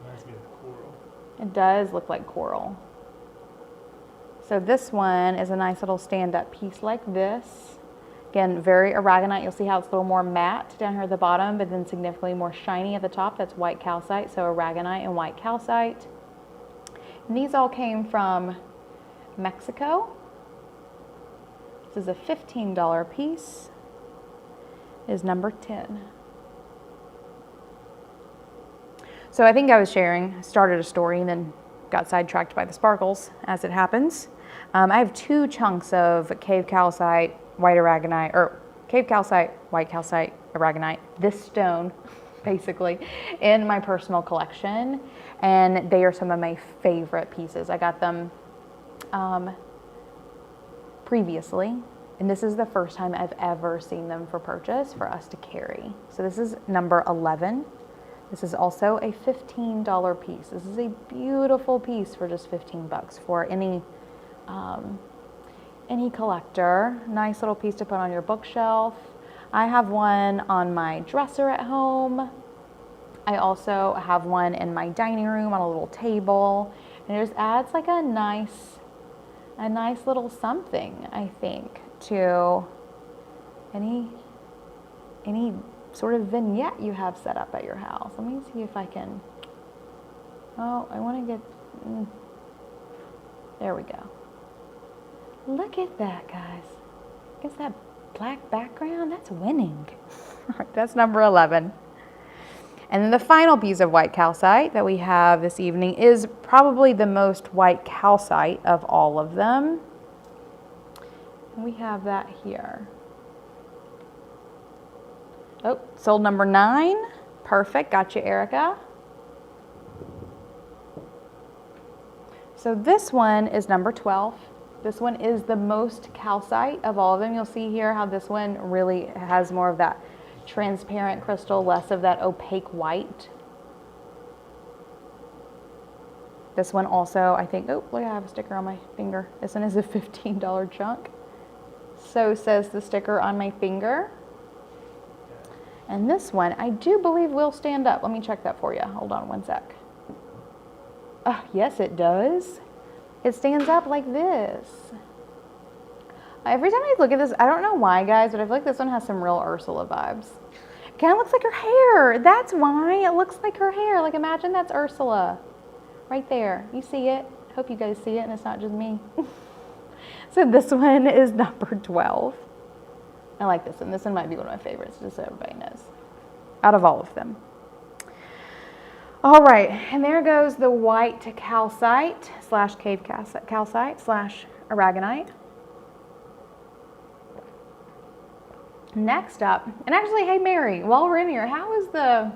Reminds me of coral. It does look like coral. So this one is a nice little stand-up piece like this. Again, very aragonite. You'll see how it's a little more matte down here at the bottom, but then significantly more shiny at the top. That's white calcite, so aragonite and white calcite. And these all came from Mexico. This is a $15 piece. It is number 10. So I think I was started a story and then got sidetracked by the sparkles, as it happens. I have 2 chunks of cave calcite, white aragonite, or cave calcite, white calcite, aragonite, this stone, basically, in my personal collection. And they are some of my favorite pieces. I got them previously, and this is the first time I've ever seen them for purchase for us to carry. So this is number 11. This is also a $15 piece. This is a beautiful piece for just 15 bucks for any collector. Nice little piece to put on your bookshelf. I have one on my dresser at home. I also have one in my dining room on a little table. And it just adds like a nice a nice little something, I think, to any sort of vignette you have set up at your house. Let me see if I can, oh, I want to get, there we go. Look at that, guys. Is that black background? That's winning. That's number 11. And then the final piece of white calcite that we have this evening is probably the most white calcite of all of them. And we have that here. Oh, sold number 9. Perfect. Got you, Erica. So this one is number 12. This one is the most calcite of all of them. You'll see here how this one really has more of that transparent crystal, less of that opaque white. This one also, I think, oh, look, I have a sticker on my finger. This one is a $15 chunk. So says the sticker on my finger. And this one, I do believe will stand up. Let me check that for you. Hold on one sec. Yes, it does. It stands up like this. Every time I look at this, I don't know why, guys, but I feel like this one has some real Ursula vibes. It kind of looks like her hair. That's why it looks like her hair. Like, imagine that's Ursula right there. You see it? Hope you guys see it and it's not just me. So this one is number 12. I like this one. This one might be one of my favorites, just so everybody knows, out of all of them. All right, and there goes the white calcite / cave calcite / aragonite. Next up, and actually, hey Mary, while we're in here, how is the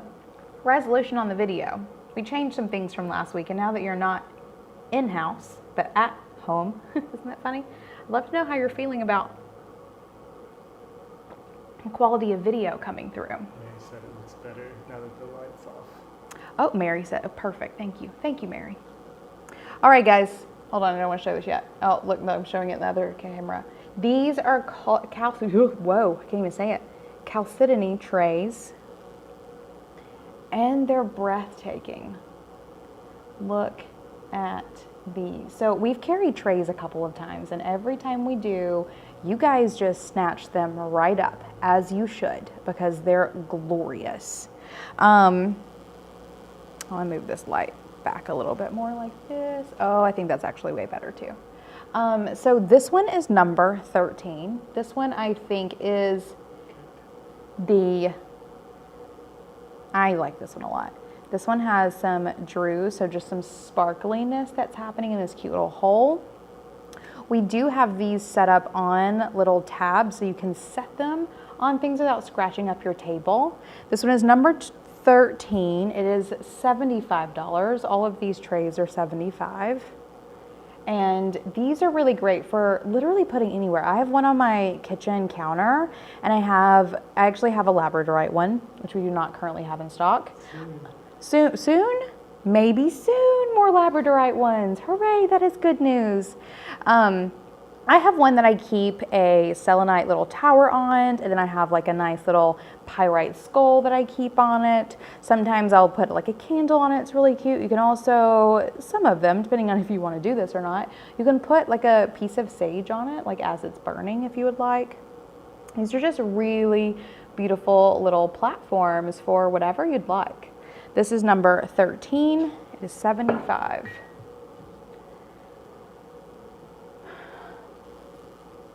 resolution on the video? We changed some things from last week, and now that you're not in-house, but at home, isn't that funny? I'd love to know how you're feeling about the quality of video coming through. Mary said it looks better now that the light's off. Oh, Mary said, oh, perfect. Thank you. Thank you, Mary. All right, guys. Hold on. I don't want to show this yet. Oh, look, no, I'm showing it in the other camera. These are whoa, I can't even say it. Calcitony trays. And they're breathtaking. Look at these. So we've carried trays a couple of times, and every time we do, you guys just snatch them right up, as you should, because they're glorious. I'll move this light back a little bit more like this. Oh, I think that's actually way better too. So this one is number 13. This one I think is I like this one a lot. This one has some drews, so just some sparkliness that's happening in this cute little hole. We do have these set up on little tabs so you can set them on things without scratching up your table. This one is number 13. It is $75. All of these trays are $75. And these are really great for literally putting anywhere. I have one on my kitchen counter, and I actually have a Labradorite one, which we do not currently have in stock. Soon? Maybe soon, more Labradorite ones. Hooray, that is good news. I have one that I keep a selenite little tower on, and then I have like a nice little pyrite skull that I keep on it. Sometimes I'll put like a candle on it. It's really cute. You can also, some of them, depending on if you want to do this or not, you can put like a piece of sage on it, like as it's burning if you would like. These are just really beautiful little platforms for whatever you'd like. This is number 13. It is $75.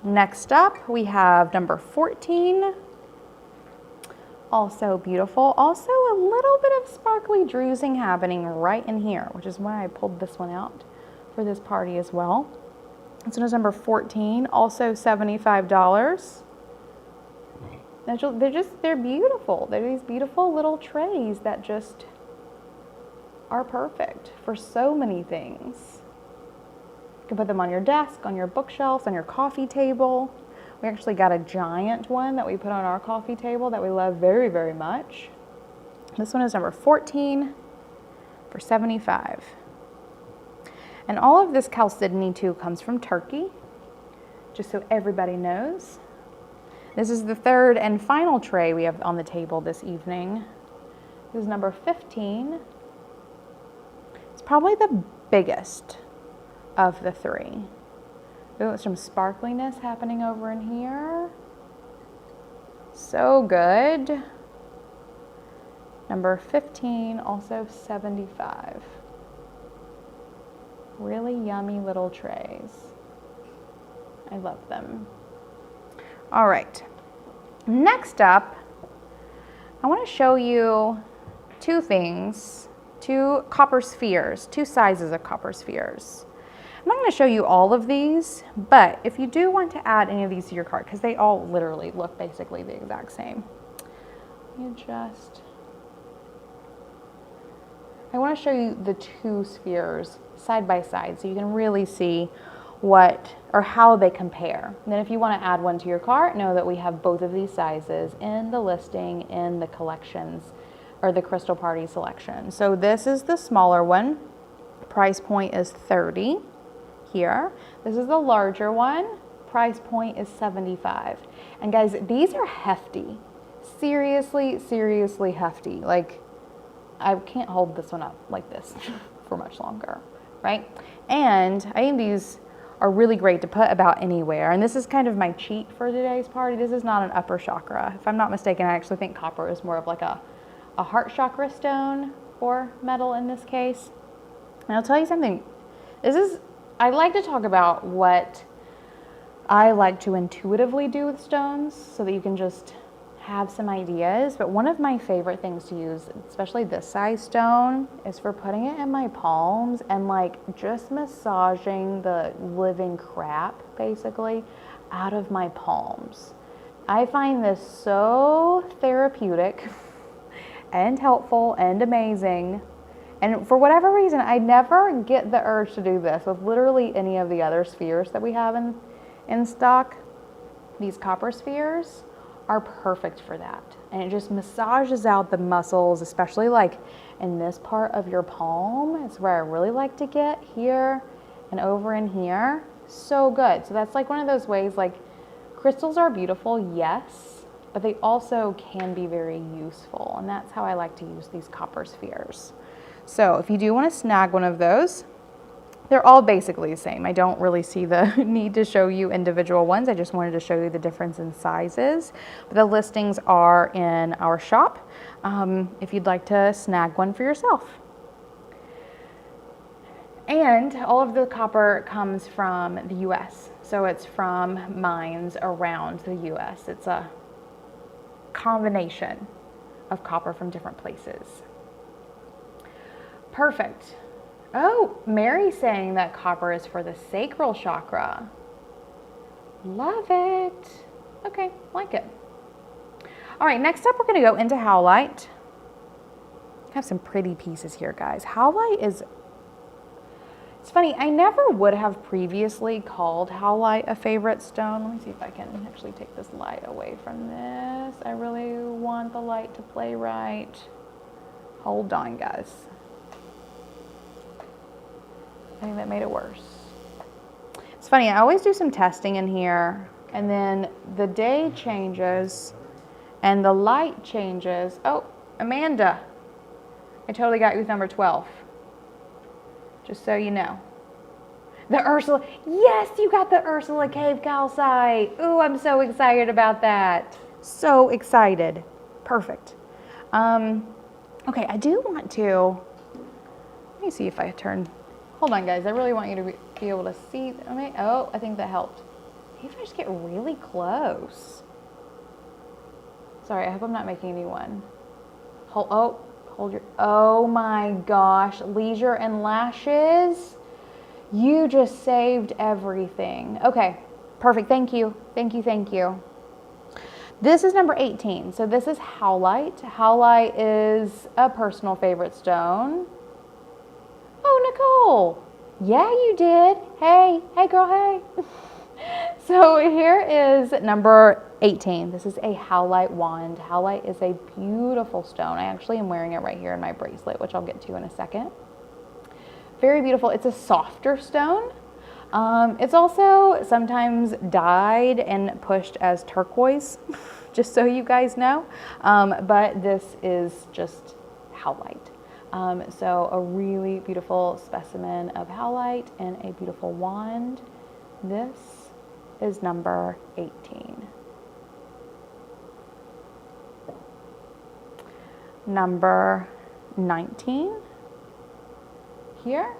Next up, we have number 14. Also beautiful. Also a little bit of sparkly drusing happening right in here, which is why I pulled this one out for this party as well. This one is number 14, also $75. They're beautiful. They're these beautiful little trays that just are perfect for so many things. You can put them on your desk, on your bookshelves, on your coffee table. We actually got a giant one that we put on our coffee table that we love very, very much. This one is number 14 for $75. And all of this chalcedony too comes from Turkey, just so everybody knows. This is the third and final tray we have on the table this evening. This is number 15. It's probably the biggest of the three. Ooh, some sparkliness happening over in here. So good. Number 15, also 75. Really yummy little trays. I love them. All right. Next up, I want to show you two things, two copper spheres, two sizes of copper spheres. I'm not going to show you all of these, but if you do want to add any of these to your cart, because they all literally look basically the exact same, I want to show you the two spheres side by side so you can really see what or how they compare. And then if you want to add one to your cart, know that we have both of these sizes in the listing in the collections or the Crystal Party selection. So this is the smaller one. Price point is $30 here. This is the larger one. Price point is $75. And guys, these are hefty. Seriously, seriously hefty. Like, I can't hold this one up like this for much longer, right? And I think these are really great to put about anywhere. And this is kind of my cheat for today's party. This is not an upper chakra. If I'm not mistaken, I actually think copper is more of like a heart chakra stone or metal in this case. And I'll tell you something. I like to talk about what I like to intuitively do with stones so that you can just have some ideas, but one of my favorite things to use, especially this size stone, is for putting it in my palms and like just massaging the living crap basically out of my palms. I find this so therapeutic and helpful and amazing. And for whatever reason, I never get the urge to do this with literally any of the other spheres that we have in stock. These copper spheres are perfect for that. And it just massages out the muscles, especially like in this part of your palm. It's where I really like to get, here and over in here. So good. So that's like one of those ways, like crystals are beautiful, yes, but they also can be very useful. And that's how I like to use these copper spheres. So if you do want to snag one of those, they're all basically the same. I don't really see the need to show you individual ones. I just wanted to show you the difference in sizes. But the listings are in our shop if you'd like to snag one for yourself. And all of the copper comes from the US. So it's from mines around the US. It's a combination of copper from different places. Perfect. Oh, Mary's saying that copper is for the sacral chakra. Love it. Okay, like it. All right, next up we're going to go into howlite. I have some pretty pieces here, guys. Howlite is, it's funny, I never would have previously called howlite a favorite stone. Let me see if I can actually take this light away from this. I really want the light to play right. Hold on, guys. I think that made it worse. It's funny, I always do some testing in here, and then the day changes and the light changes. Oh, Amanda, I totally got you with number 12. Just so you know. The Ursula, yes, you got the Ursula Cave Calcite. Ooh, I'm so excited about that. So excited. Perfect. Okay, I do want to, let me see if I turn. Hold on, guys. I really want you to be able to see. Oh, I think that helped. Maybe if I just get really close. Sorry, I hope I'm not making anyone. Hold your, oh my gosh. Leisure and Lashes. You just saved everything. Okay, perfect. Thank you. Thank you, thank you. This is number 18. So this is howlite. Howlite is a personal favorite stone. Oh, Nicole. Yeah, you did. Hey girl, hey. So here is number 18. This is a howlite wand. Howlite is a beautiful stone. I actually am wearing it right here in my bracelet, which I'll get to in a second. Very beautiful. It's a softer stone. It's also sometimes dyed and pushed as turquoise, just so you guys know. But this is just howlite. So a really beautiful specimen of howlite and a beautiful wand. This is number 18. Number 19 here.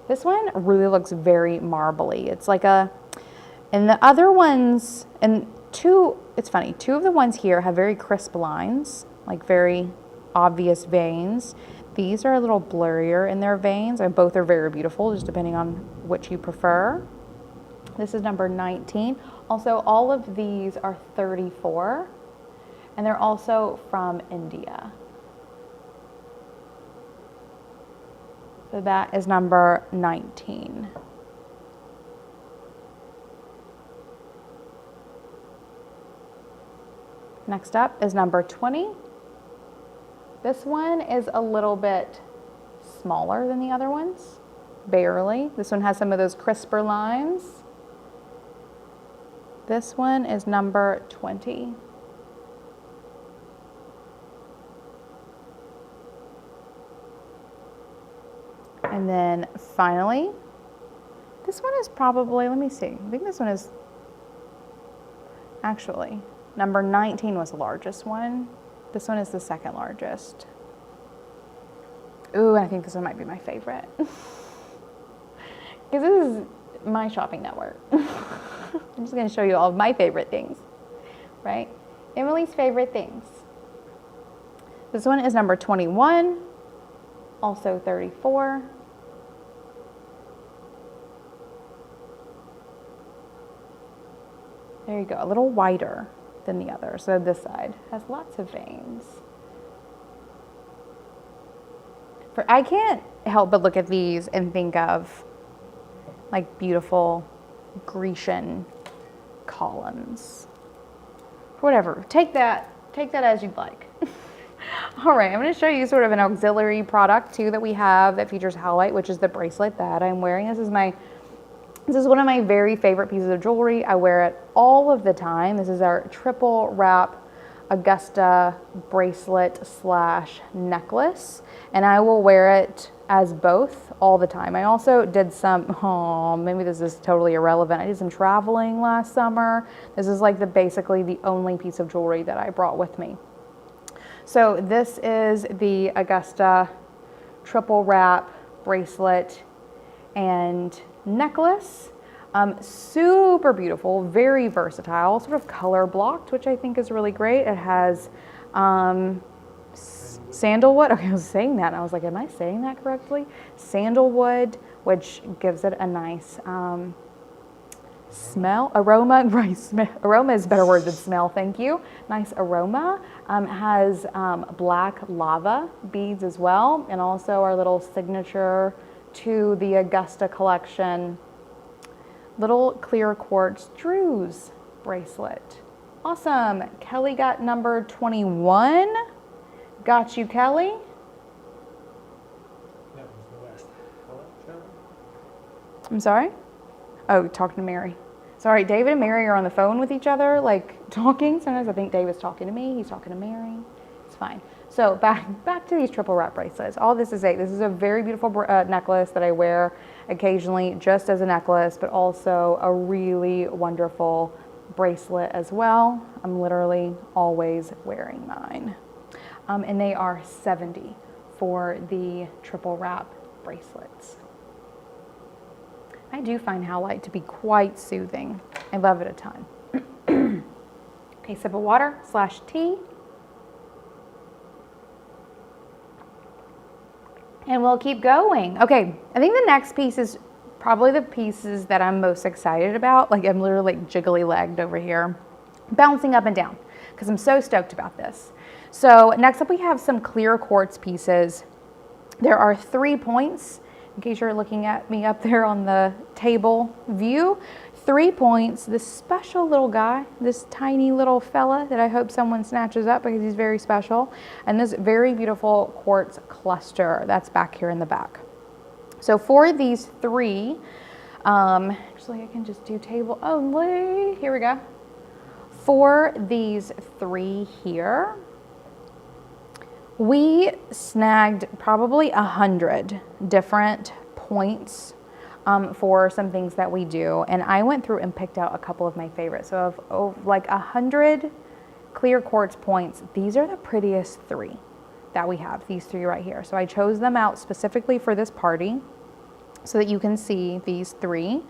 This one really looks very marbly. It's like a, and the other ones, and it's funny, two of the ones here have very crisp lines, like very obvious veins. These are a little blurrier in their veins, and both are very beautiful, just depending on which you prefer. This is number 19. Also, all of these are 34, and they're also from India. So that is number 19. Next up is number 20. This one is a little bit smaller than the other ones, barely. This one has some of those crisper lines. This one is number 20. And then finally, this one is probably, let me see, I think this one is actually, number 19 was the largest one. This one is the second largest. Ooh, I think this one might be my favorite. Because this is my shopping network. I'm just going to show you all of my favorite things, right? Emily's favorite things. This one is number 21, also 34. There you go, a little wider than the other. So this side has lots of veins. I can't help but look at these and think of like beautiful Grecian columns. Whatever, take that as you'd like. All right, I'm going to show you sort of an auxiliary product too that we have that features howlite, which is the bracelet that I'm wearing. This is one of my very favorite pieces of jewelry. I wear it all of the time. This is our triple wrap Augusta bracelet / necklace, and I will wear it as both all the time. I also did maybe this is totally irrelevant. I did some traveling last summer. This is like basically the only piece of jewelry that I brought with me. So this is the Augusta triple wrap bracelet and necklace. Super beautiful, very versatile, sort of color blocked, which I think is really great. It has sandalwood. Okay, I was saying that and I was like, am I saying that correctly? Sandalwood, which gives it a nice aroma. Aroma is a better word than smell, thank you. Nice aroma. Has black lava beads as well, and also our little signature to the Augusta collection, little clear quartz Drews bracelet. Awesome. Kelly got number 21. Got you, Kelly. That was the last. I'm sorry? Oh, talking to Mary. Sorry, David and Mary are on the phone with each other, like talking. Sometimes I think David's talking to me, he's talking to Mary. It's fine. So back to these triple wrap bracelets. All this is a very beautiful necklace that I wear occasionally just as a necklace, but also a really wonderful bracelet as well. I'm literally always wearing mine. And they are $70 for the triple wrap bracelets. I do find howlite to be quite soothing. I love it a ton. Okay, sip of water / tea. And we'll keep going. Okay, I think the next piece is probably the pieces that I'm most excited about. Like I'm literally like jiggly legged over here, bouncing up and down because I'm so stoked about this. So next up we have some clear quartz pieces. There are 3 points, in case you're looking at me up there on the table view. 3 points, this special little guy, this tiny little fella that I hope someone snatches up because he's very special, and this very beautiful quartz cluster that's back here in the back. So for these 3, actually I can just do table only, here we go. For these 3 here, we snagged probably 100 different points for some things that we do. And I went through and picked out a couple of my favorites. So of like 100 clear quartz points, these are the prettiest 3 that we have, these 3 right here. So I chose them out specifically for this party so that you can see these 3.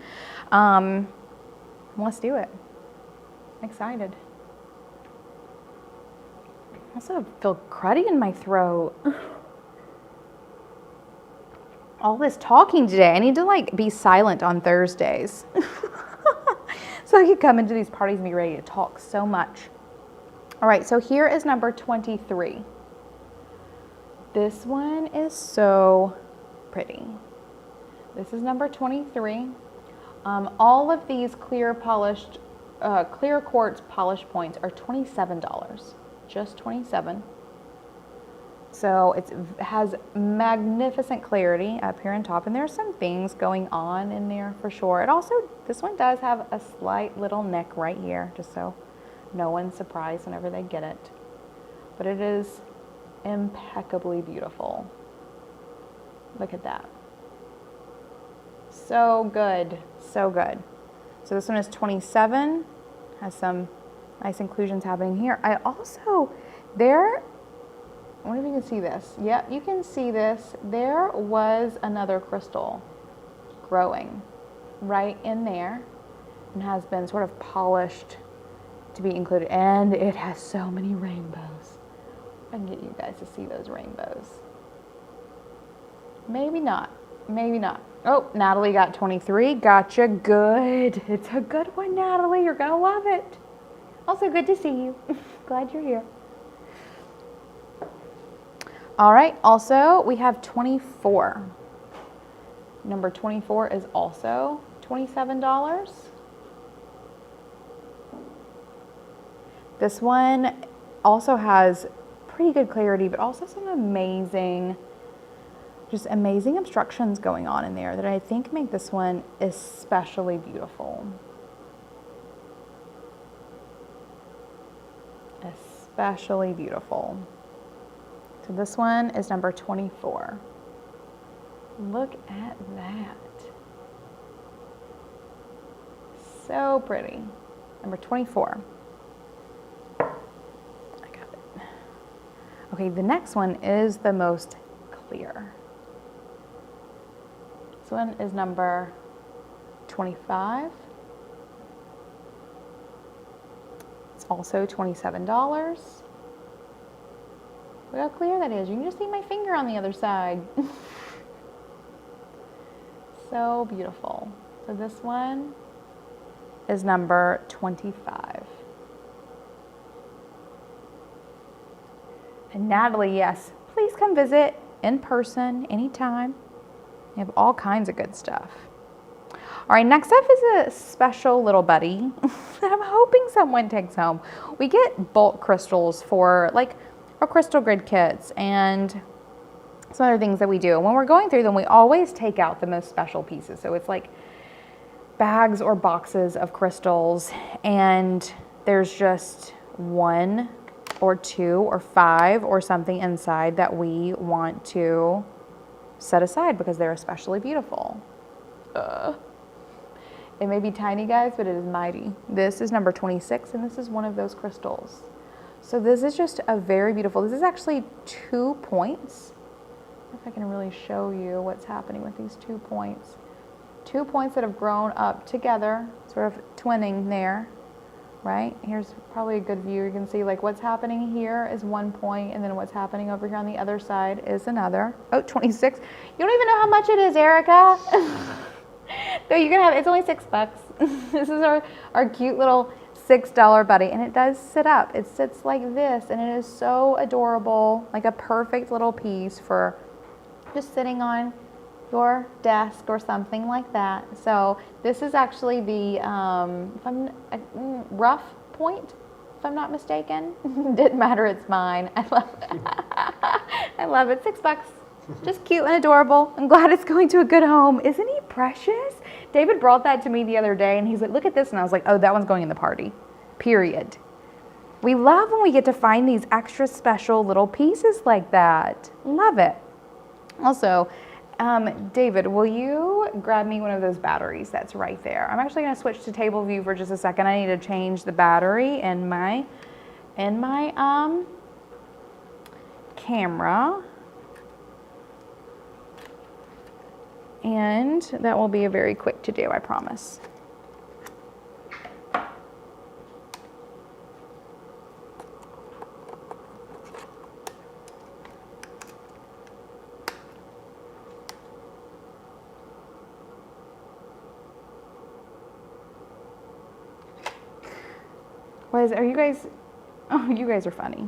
Let's do it. I'm excited. I also feel cruddy in my throat. All this talking today. I need to like be silent on Thursdays. So I can come into these parties and be ready to talk so much. All right, so here is number 23. This one is so pretty. This is number 23. All of these clear quartz polish points are $27, just $27. So it has magnificent clarity up here on top, and there's some things going on in there for sure. It also, this one does have a slight little nick right here, just so no one's surprised whenever they get it. But it is impeccably beautiful. Look at that. So good, so good. So this one is 27, has some nice inclusions happening here. I also, I wonder if you can see this. Yep, you can see this. There was another crystal growing right in there and has been sort of polished to be included. And it has so many rainbows. I can get you guys to see those rainbows. Maybe not, maybe not. Oh, Natalie got 23. Gotcha, good. It's a good one, Natalie. You're gonna love it. Also good to see you. Glad you're here. All right, also we have 24. Number 24 is also $27. This one also has pretty good clarity, but also some amazing obstructions going on in there that I think make this one especially beautiful. Especially beautiful. So this one is number 24. Look at that. So pretty. Number 24. I got it. Okay, the next one is the most clear. This one is number 25. It's also $27. Look how clear that is. You can just see my finger on the other side. So beautiful. So this one is number 25. And Natalie, yes, please come visit in person anytime. We have all kinds of good stuff. All right, next up is a special little buddy that I'm hoping someone takes home. We get bulk crystals for like our crystal grid kits and some other things that we do. When we're going through them, we always take out the most special pieces. So it's like bags or boxes of crystals, and there's just 1 or 2 or 5 or something inside that we want to set aside because they're especially beautiful. It may be tiny, guys, but it is mighty. This is number 26, and this is one of those crystals. So this is just a very beautiful, this is actually 2 points. If I can really show you what's happening with these 2 points. 2 points that have grown up together, sort of twinning there, right? Here's probably a good view. You can see like what's happening here is 1 point, and then what's happening over here on the other side is another. Oh, 26. You don't even know how much it is, Erica. No, you can have, it's only $6. This is our cute little $6 buddy, and it does sit up. It sits like this, and it is so adorable, like a perfect little piece for just sitting on your desk or something like that. So this is actually the rough point, if I'm not mistaken. Didn't matter, it's mine. I love it. I love it. $6. Just cute and adorable. I'm glad it's going to a good home. Isn't he precious? David brought that to me the other day, and he's like, look at this. And I was like, oh, that one's going in the party, period. We love when we get to find these extra special little pieces like that. Love it. Also, David, will you grab me one of those batteries that's right there? I'm actually going to switch to table view for just a second. I need to change the battery in my camera. And that will be a very quick to do, I promise. Are you guys, oh, you guys are funny.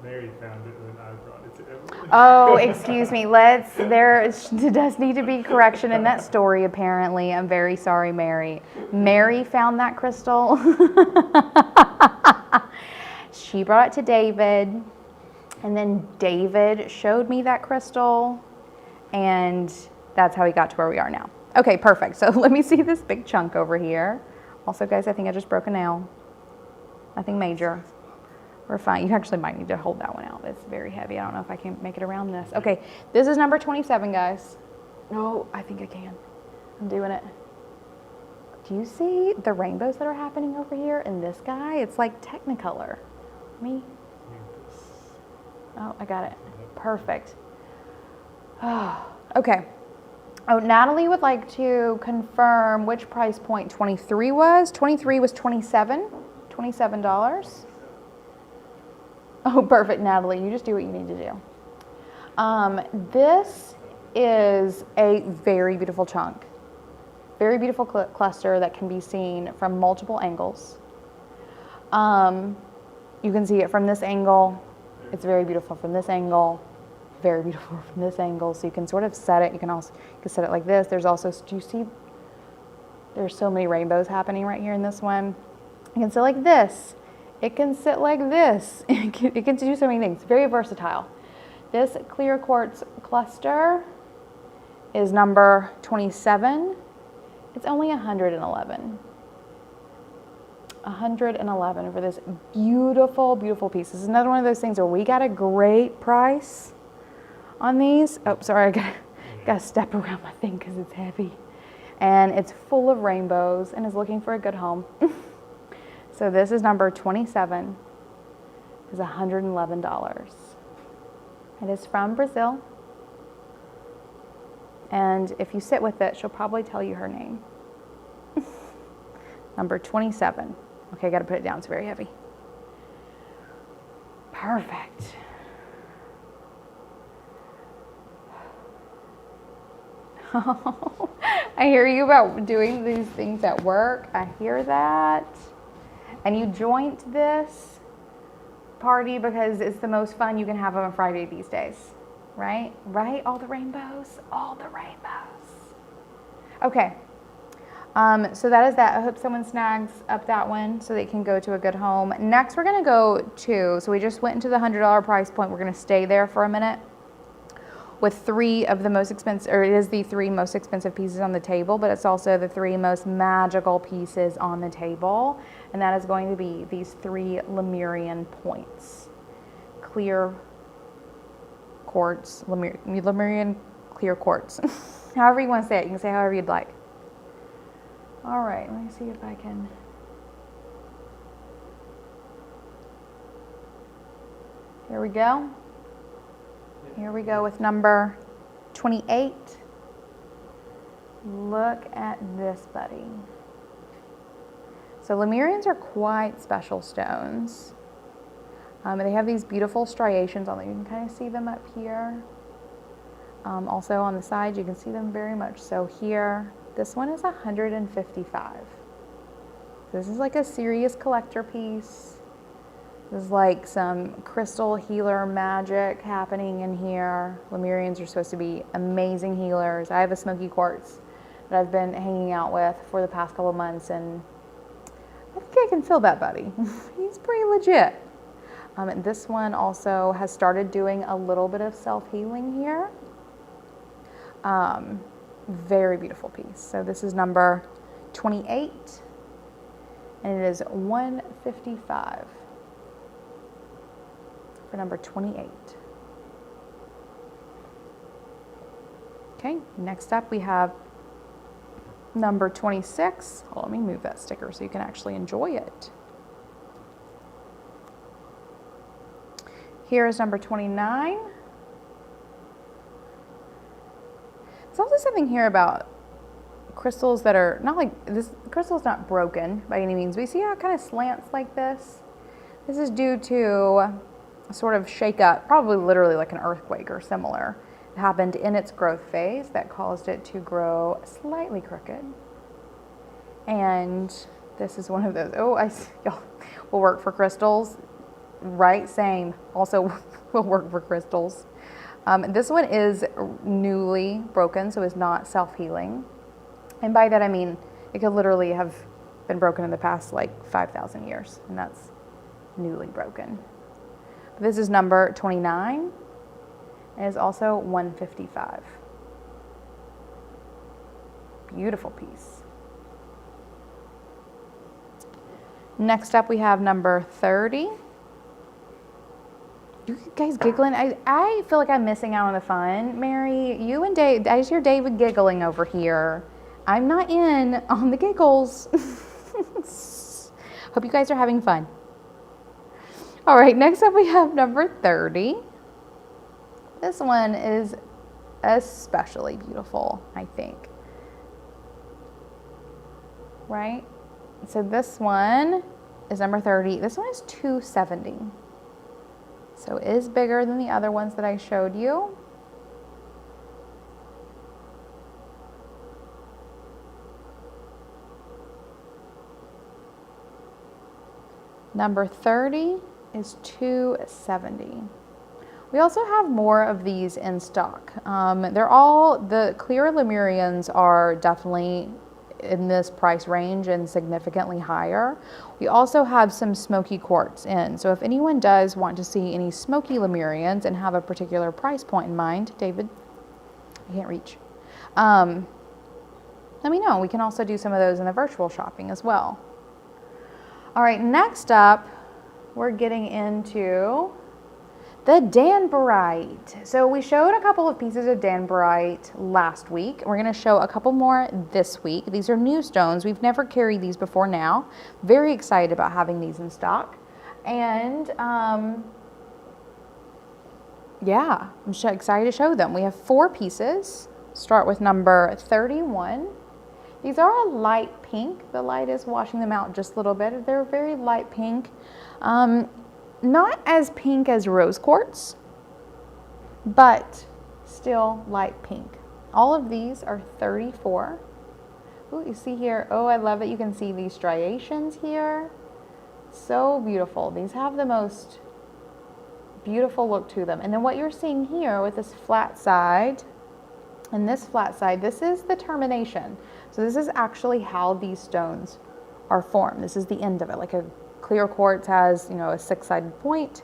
Mary found it when I brought it to Emily. Oh, excuse me. There does need to be correction in that story, apparently. I'm very sorry, Mary. Mary found that crystal. She brought it to David, and then David showed me that crystal, and that's how he got to where we are now. Okay, perfect. So let me see this big chunk over here. Also, guys, I think I just broke a nail. Nothing major. We're fine. You actually might need to hold that one out. It's very heavy. I don't know if I can make it around this. Okay, this is number 27, guys. No, I think I can. I'm doing it. Do you see the rainbows that are happening over here in this guy? It's like Technicolor. Me? Oh, I got it. Perfect. Oh, okay. Oh, Natalie would like to confirm which price point 23 was. 23 was $27. Oh, perfect, Natalie. You just do what you need to do. This is a very beautiful chunk. Very beautiful cluster that can be seen from multiple angles. You can see it from this angle. It's very beautiful from this angle. Very beautiful from this angle. So you can sort of set it. You can set it like this. There's also, do you see? There's so many rainbows happening right here in this one. You can sit like this. It can sit like this. It can do so many things. Very versatile. This clear quartz cluster is number 27. It's only $111. $111 for this beautiful, beautiful piece. This is another one of those things where we got a great price on these. Oh, sorry, I gotta step around my thing because it's heavy. And it's full of rainbows and is looking for a good home. So this is number 27. It's $111. It is from Brazil. And if you sit with it, she'll probably tell you her name. Number 27. Okay, I got to put it down. It's very heavy. Perfect. I hear you about doing these things at work. I hear that. And you joined this party because it's the most fun you can have on a Friday these days, right? Right? All the rainbows. All the rainbows. Okay. So that is that. I hope someone snags up that one so they can go to a good home. Next, we're going to go to, so we just went into the $100 price point. We're going to stay there for a minute with three of the most expensive, or it is the three most expensive pieces on the table, but it's also the three most magical pieces on the table. And that is going to be these three Lemurian points. Clear quartz, Lemurian clear quartz. However you want to say it. You can say however you'd like. All right, let me see if I can. Here we go. Here we go with number 28. Look at this, buddy. So Lemurians are quite special stones. They have these beautiful striations on them. You can kind of see them up here. Also on the side, you can see them very much so here. This one is $155. This is like a serious collector piece. This is like some crystal healer magic happening in here. Lemurians are supposed to be amazing healers. I have a smoky quartz that I've been hanging out with for the past couple months, and I think I can feel that buddy. He's pretty legit. And this one also has started doing a little bit of self-healing here. Very beautiful piece. So this is number 28, and it is $155 for number 28. Okay, next up we have number 26. Hold on, let me move that sticker so you can actually enjoy it. Here is number 29. There's also something here about crystals that are not like this. Crystal's not broken by any means. We see how it kind of slants like this. This is due to a sort of shake up, probably literally like an earthquake or similar. It happened in its growth phase that caused it to grow slightly crooked. And this is one of those. Oh, y'all will work for crystals, right? Same. Also will work for crystals. This one is newly broken, so it's not self-healing. And by that I mean it could literally have been broken in the past like 5,000 years, and that's newly broken. This is number 29. It is also 155. Beautiful piece. Next up we have number 30. You guys giggling? I feel like I'm missing out on the fun. Mary, you and Dave, I just hear David giggling over here. I'm not in on the giggles. Hope you guys are having fun. All right, next up we have number 30. This one is especially beautiful, I think. Right? So this one is number 30. This one is 270. So it is bigger than the other ones that I showed you. Number 30 is 270. We also have more of these in stock. The clear Lemurians are definitely in this price range and significantly higher. We also have some smoky quartz in. So if anyone does want to see any smoky Lemurians and have a particular price point in mind, David, I can't reach. Let me know. We can also do some of those in the virtual shopping as well. All right, next up, we're getting into the Danburite. So we showed a couple of pieces of Danburite last week. We're going to show a couple more this week. These are new stones. We've never carried these before now. Very excited about having these in stock. And yeah, I'm excited to show them. We have 4 pieces. Start with number 31. These are a light pink. The light is washing them out just a little bit. They're very light pink. Not as pink as rose quartz, but still light pink. All of these are 34. Ooh, you see here, oh, I love it. You can see these striations here. So beautiful. These have the most beautiful look to them. And then what you're seeing here with this flat side and this flat side, this is the termination. So this is actually how these stones are formed. This is the end of it. Like a clear quartz has, a 6-sided point.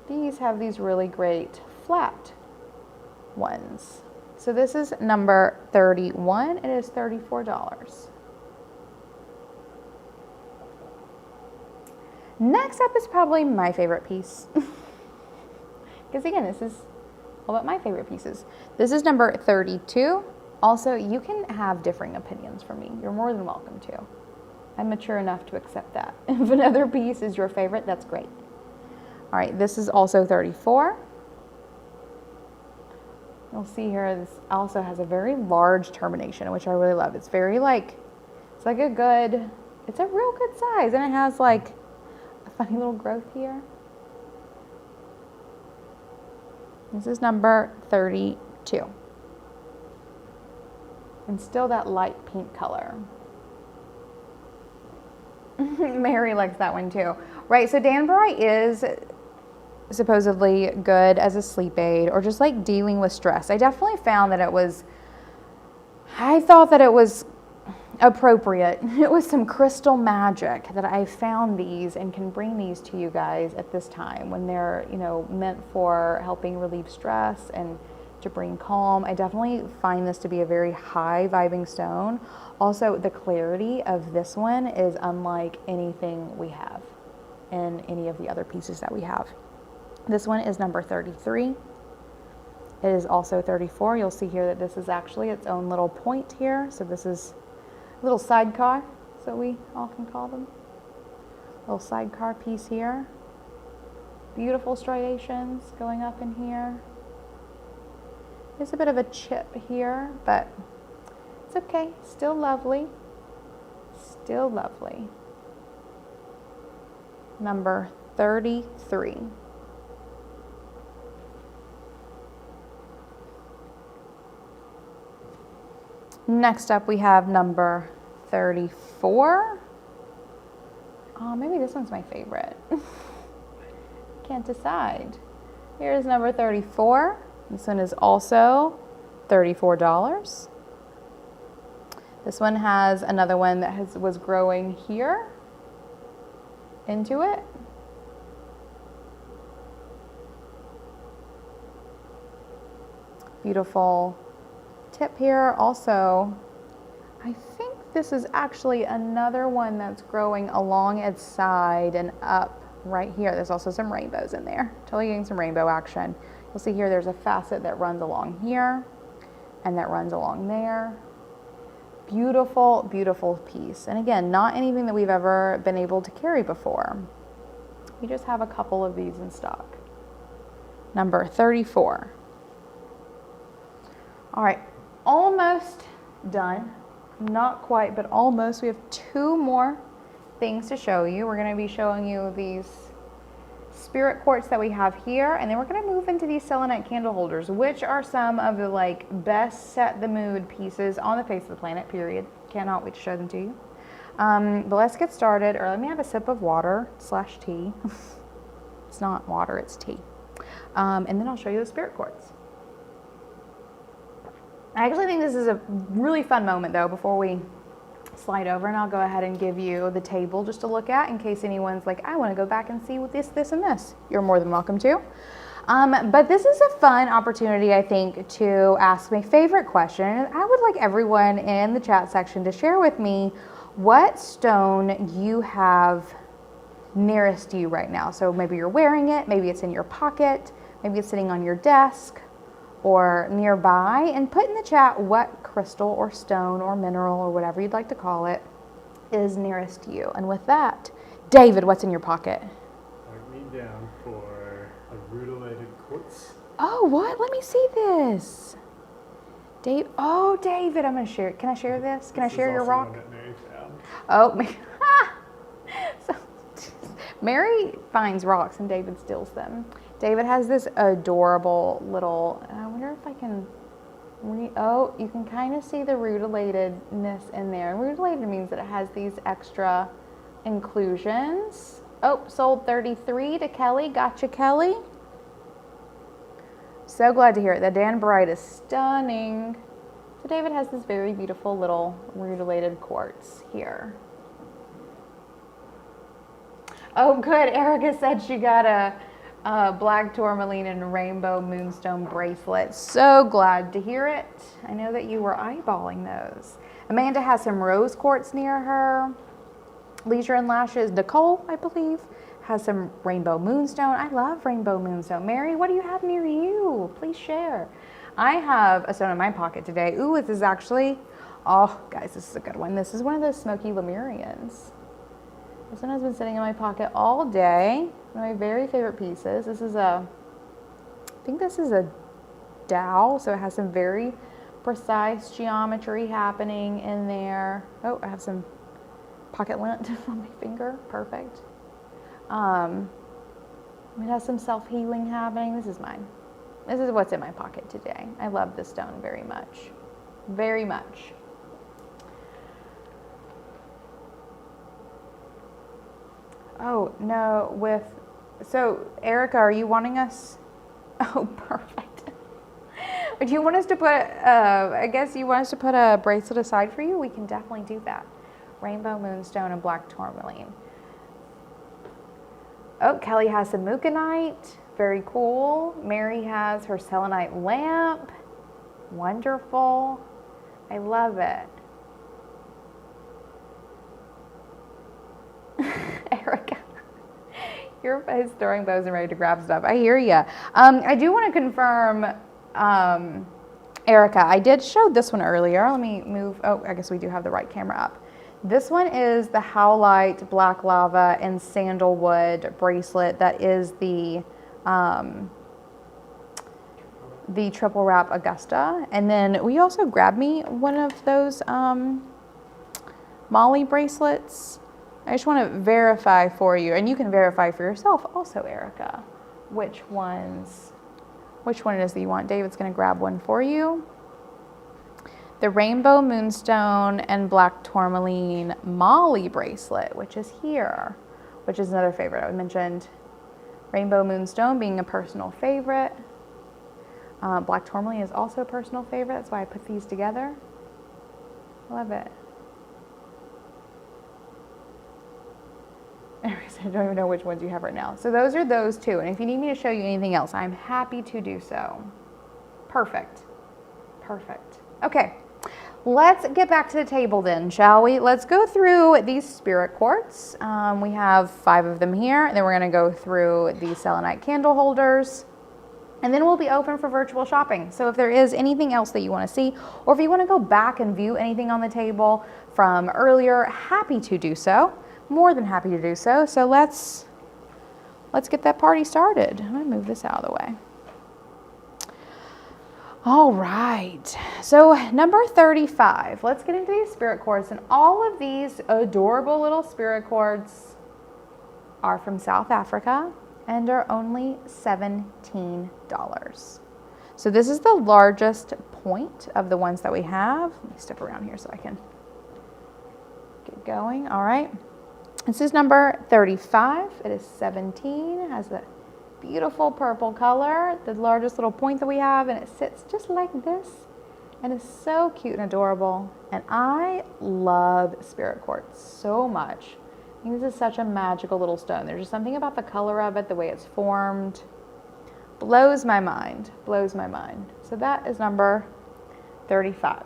These have these really great flat ones. So this is number 31. It is $34. Next up is probably my favorite piece. Because again, this is all about my favorite pieces. This is number 32. Also, you can have differing opinions from me. You're more than welcome to. I'm mature enough to accept that. If another piece is your favorite, that's great. All right, this is also 34. You'll see here, this also has a very large termination, which I really love. It's very it's a real good size, and it has like a funny little growth here. This is number 32. And still that light pink color. Mary likes that one too. Right, so Danburite is supposedly good as a sleep aid or just like dealing with stress. I definitely found that I thought that it was appropriate. It was some crystal magic that I found these and can bring these to you guys at this time when they're, meant for helping relieve stress and to bring calm. I definitely find this to be a very high vibing stone. Also, the clarity of this one is unlike anything we have in any of the other pieces that we have. This one is number 33. It is also 34. You'll see here that this is actually its own little point here. So this is a little sidecar, so we often call them. Little sidecar piece here. Beautiful striations going up in here. There's a bit of a chip here, but it's okay. Still lovely. Still lovely. Number 33. Next up, we have number 34. Oh, maybe this one's my favorite. Can't decide. Here's number 34. This one is also $34. This one has another one that was growing here into it. Beautiful tip here. Also, I think this is actually another one that's growing along its side and up right here. There's also some rainbows in there. Totally getting some rainbow action. You'll see here there's a facet that runs along here and that runs along there. Beautiful, beautiful piece. And again, not anything that we've ever been able to carry before. We just have a couple of these in stock. Number 34. All right, almost done. Not quite, but almost. We have two more things to show you. We're going to be showing you these spirit quartz that we have here, and then we're going to move into these selenite candle holders, which are some of the best set the mood pieces on the face of the planet, period. Cannot wait to show them to you. But let's get started, or let me have a sip of water / tea. It's not water, it's tea. And then I'll show you the spirit quartz. I actually think this is a really fun moment though before we slide over, and I'll go ahead and give you the table just to look at in case anyone's like, I want to go back and see what this, and this. You're more than welcome to. But this is a fun opportunity, I think, to ask my favorite question. I would like everyone in the chat section to share with me what stone you have nearest you right now. So maybe you're wearing it, maybe it's in your pocket, maybe it's sitting on your desk or nearby, and put in the chat what crystal or stone or mineral or whatever you'd like to call it is nearest to you. And with that, David, what's in your pocket? Mark me down for a rutilated quartz. Oh, what? Let me see this. Dave. Oh, David, I'm going to share it. Can I share this? Can I share your rock? One that Mary found. Oh, so, Mary finds rocks and David steals them. David has this adorable little, I wonder if I can, oh, you can kind of see the rutilatedness in there. And rutilated means that it has these extra inclusions. Oh, sold 33 to Kelly. Gotcha, Kelly. So glad to hear it. The Danburite is stunning. So David has this very beautiful little rutilated quartz here. Oh, good. Erica said she got a black tourmaline and rainbow moonstone bracelet. So glad to hear it. I know that you were eyeballing those. Amanda has some rose quartz near her. Leisure and Lashes, Nicole, I believe, has some rainbow moonstone. I love rainbow moonstone. Mary, what do you have near you? Please share. I have a stone in my pocket today. Ooh, this is actually, oh, guys, this is a good one. This is one of those smoky Lemurians. This one has been sitting in my pocket all day. One of my very favorite pieces. This is I think this is a dowel, so it has some very precise geometry happening in there. Oh, I have some pocket lint on my finger. Perfect. It has some self-healing happening. This is mine. This is what's in my pocket today. I love this stone very much. Very much. Oh, no, so Erica, are you wanting us? Oh, perfect. Do you want us to put, I guess you want us to put a bracelet aside for you? We can definitely do that. Rainbow moonstone and black tourmaline. Oh, Kelly has some muconite. Very cool. Mary has her selenite lamp. Wonderful. I love it. Erica, you're throwing bows and ready to grab stuff. I hear ya. I do want to confirm Erica, I did show this one earlier. Let me move. Oh, I guess we do have the right camera up. This one is the Howlite Black Lava and Sandalwood bracelet. That is the triple wrap Augusta. And then will you also grab me one of those Molly bracelets? I just want to verify for you, and you can verify for yourself also, Erica, which one it is that you want. David's going to grab one for you. The Rainbow Moonstone and Black Tourmaline Molly bracelet, which is here, which is another favorite. I mentioned Rainbow Moonstone being a personal favorite. Black Tourmaline is also a personal favorite. That's why I put these together. Love it. Anyways, I don't even know which ones you have right now. So those are those two. And if you need me to show you anything else, I'm happy to do so. Perfect. Perfect. Okay. Let's get back to the table then, shall we? Let's go through these spirit quartz. We have 5 of them here. And then we're going to go through the selenite candle holders. And then we'll be open for virtual shopping. So if there is anything else that you want to see, or if you want to go back and view anything on the table from earlier, happy to do so. More than happy to do so. So let's get that party started. I'm going to move this out of the way. All right, so number 35. Let's get into these spirit quartz. And all of these adorable little spirit quartz are from South Africa and are only $17. So this is the largest point of the ones that we have. Let me step around here so I can get going. All right. This is number 35. It is 17. It has the beautiful purple color, the largest little point that we have, and it sits just like this. And it's so cute and adorable. And I love spirit quartz so much. I think this is such a magical little stone. There's just something about the color of it, the way it's formed. Blows my mind. Blows my mind. So that is number 35.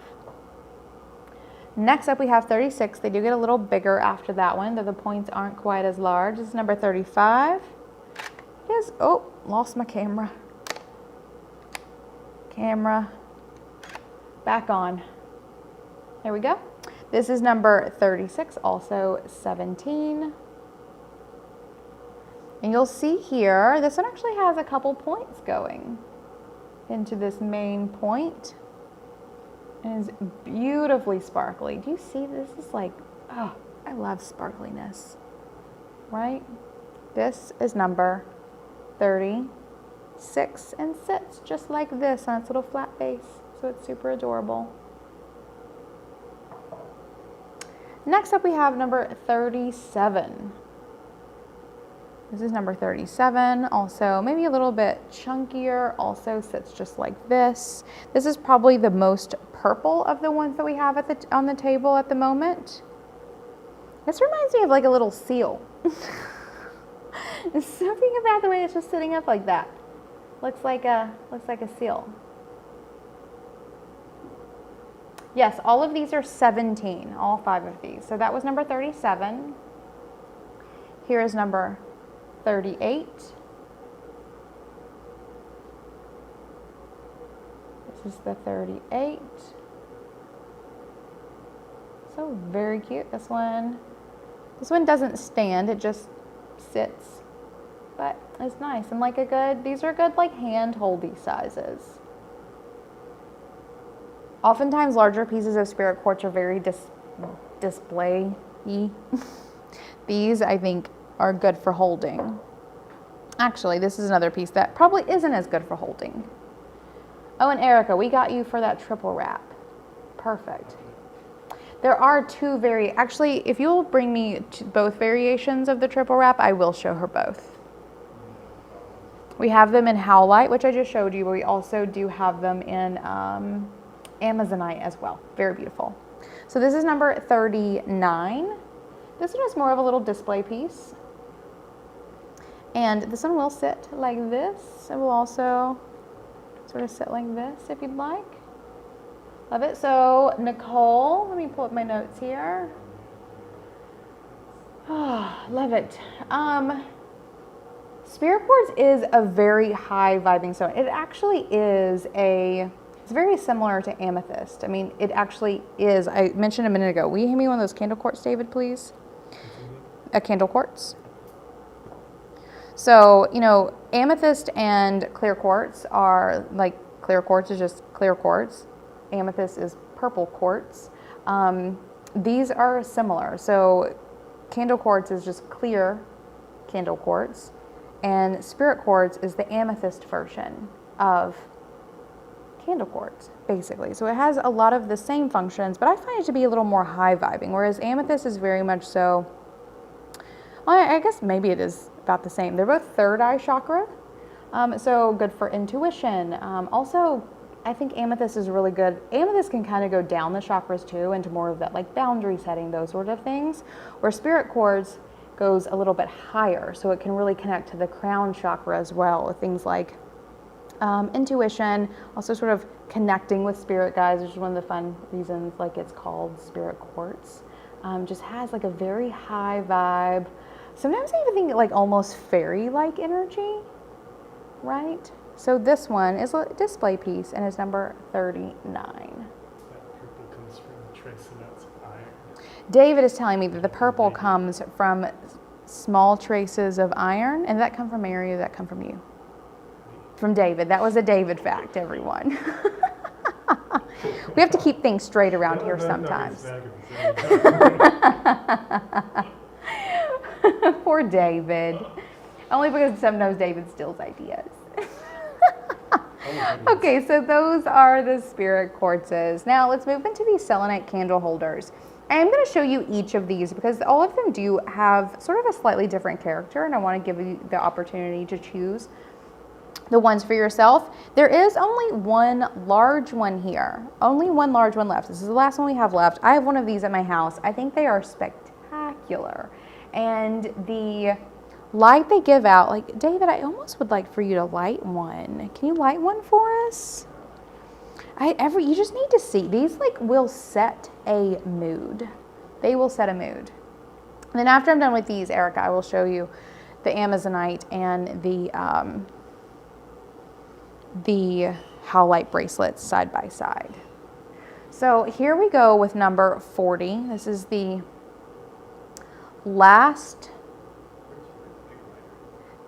Next up we have 36. They do get a little bigger after that one, though the points aren't quite as large. This is number 35. It is, oh, lost my camera. Camera. Back on. There we go. This is number 36, also 17. And you'll see here, this one actually has a couple points going into this main point. It is beautifully sparkly. Do you see this? Is like, oh, I love sparkliness, right? This is number 36 and sits just like this on its little flat base. So it's super adorable. Next up we have number 37. This is number 37, also maybe a little bit chunkier, also sits just like this. This is probably the most purple of the ones that we have on the table at the moment. This reminds me of like a little seal. There's something about the way it's just sitting up like that. Looks like a seal. Yes, all of these are 17, all 5 of these. So that was number 37. Here is number 38. This is the 38. So very cute. This one doesn't stand, it just sits. But it's nice and like these are good like hand holdy sizes. Oftentimes larger pieces of spirit quartz are very display-y. These I think are good for holding. Actually, this is another piece that probably isn't as good for holding. Oh, and Erica, we got you for that triple wrap. Perfect. There are 2 actually, if you'll bring me both variations of the triple wrap, I will show her both. We have them in Howlite, which I just showed you, but we also do have them in Amazonite as well. Very beautiful. So this is number 39. This one is more of a little display piece. And this one will sit like this. It will also sort of sit like this if you'd like. Love it. So Nicole, let me pull up my notes here. Oh, love it. Spirit quartz is a very high vibing stone. It actually is it's very similar to amethyst. I mean, it actually is. I mentioned a minute ago. Will you hand me one of those candle quartz, David, please? A candle quartz. So, you know, amethyst and clear quartz are like, clear quartz is just clear quartz. Amethyst is purple quartz. These are similar. So candle quartz is just clear candle quartz, and spirit quartz is the amethyst version of candle quartz, basically. So it has a lot of the same functions, but I find it to be a little more high vibing, whereas amethyst is very much so, well, I guess maybe it is about the same. They're both third eye chakra, so good for intuition. Also, I think amethyst is really good. Amethyst can kind of go down the chakras too, into more of that like boundary setting, those sort of things, where spirit quartz goes a little bit higher, so it can really connect to the crown chakra as well, with things like intuition, also sort of connecting with spirit guides, which is one of the fun reasons like it's called spirit quartz. Just has like a very high vibe. Sometimes I even think like almost fairy-like energy, right? So this one is a display piece and is number 39. That purple comes from trace amounts of iron. David is telling me that the purple comes from small traces of iron. And did that come from Mary or did that come from you? From David. That was a David fact, everyone. We have to keep things straight around here sometimes. Poor David. Only because sometimes David steals ideas. Okay, so those are the spirit quartzes. Now let's move into these selenite candle holders. I'm going to show you each of these because all of them do have sort of a slightly different character, and I want to give you the opportunity to choose the ones for yourself. There is only one large one here. Only one large one left. This is the last one we have left. I have one of these at my house. I think they are spectacular. And the light they give out, like, David, I almost would like for you to light one. Can you light one for us? You just need to see. These like will set a mood. They will set a mood. And then after I'm done with these, Erica, I will show you the Amazonite and the howlite bracelets side by side. So here we go with number 40. This is the last.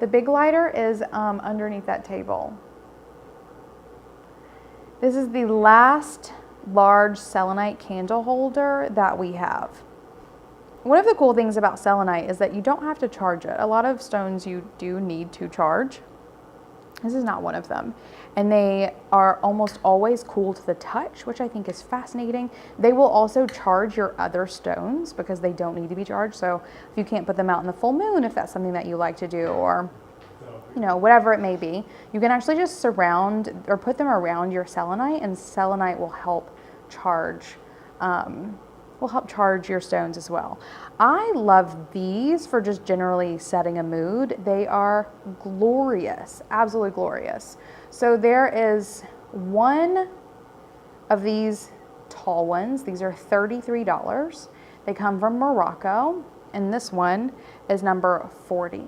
The big lighter is underneath that table. This is the last large selenite candle holder that we have. One of the cool things about selenite is that you don't have to charge it. A lot of stones you do need to charge. This is not one of them. And they are almost always cool to the touch, which I think is fascinating. They will also charge your other stones because they don't need to be charged. So if you can't put them out in the full moon, if that's something that you like to do, or you know, whatever it may be, you can actually just surround or put them around your selenite, and selenite will help charge your stones as well. I love these for just generally setting a mood. They are glorious, absolutely glorious. So there is one of these tall ones. These are $33. They come from Morocco, and this one is number 40.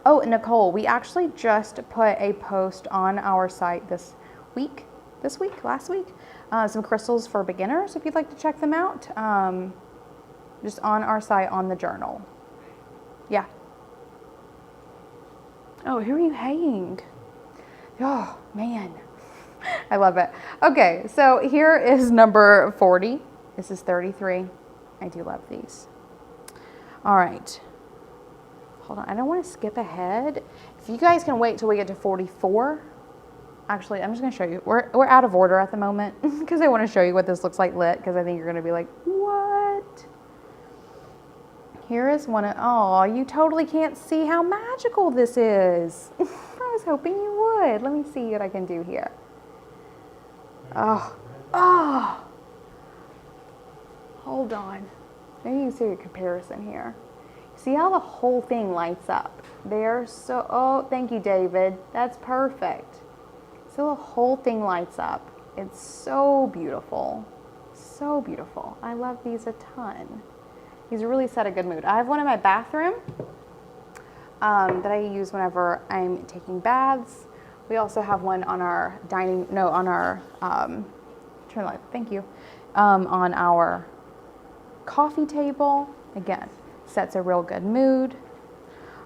Oh, Nicole, we actually just put a post on our site last week, some crystals for beginners, if you'd like to check them out, just on our site on the journal. Yeah. Oh, who are you hanging? Oh, man. I love it. Okay, so here is number 40. This is 33. I do love these. All right. Hold on, I don't want to skip ahead. If you guys can wait till we get to 44. Actually, I'm just going to show you. We're out of order at the moment because I want to show you what this looks like lit, because I think you're going to be like, what? Here is one. Oh, you totally can't see how magical this is. I was hoping you would. Let me see what I can do here. Oh. Hold on. Maybe you can see a comparison here. See how the whole thing lights up? They're so, oh, thank you, David. That's perfect. So the whole thing lights up. It's so beautiful. So beautiful. I love these a ton. These really set a good mood. I have one in my bathroom. that I use whenever I'm taking baths. We also have one on our turn the light, thank you, on our coffee table. Again, sets a real good mood.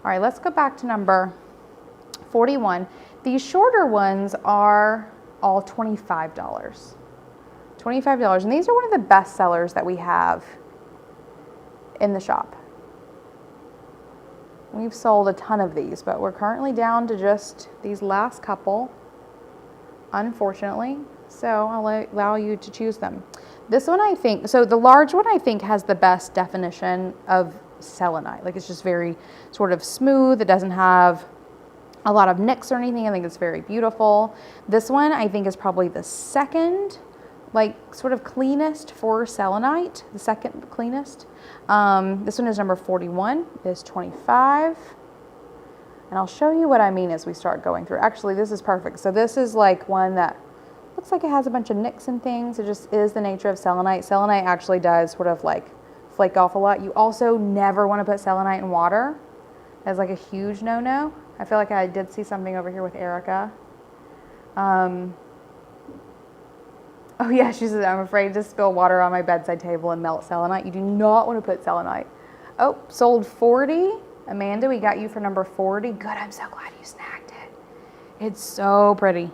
All right, let's go back to number 41. These shorter ones are all $25. $25, and these are one of the best sellers that we have in the shop. We've sold a ton of these, but we're currently down to just these last couple, unfortunately. So I'll allow you to choose them. This one, I think, so the large one, I think, has the best definition of selenite. Like, it's just very sort of smooth. It doesn't have a lot of nicks or anything. I think it's very beautiful. This one, I think, is probably the second, like, sort of cleanest for selenite, the second cleanest. This one is number 41, is 25. And I'll show you what I mean as we start going through. Actually, this is perfect. So this is like one that looks like it has a bunch of nicks and things. It just is the nature of selenite. Selenite actually does sort of like flake off a lot. You also never want to put selenite in water. That's like a huge no-no. I feel like I did see something over here with Erica. Oh yeah, she says, I'm afraid to spill water on my bedside table and melt selenite. You do not want to put selenite. Oh, sold 40. Amanda, we got you for number 40. Good, I'm so glad you snagged it. It's so pretty.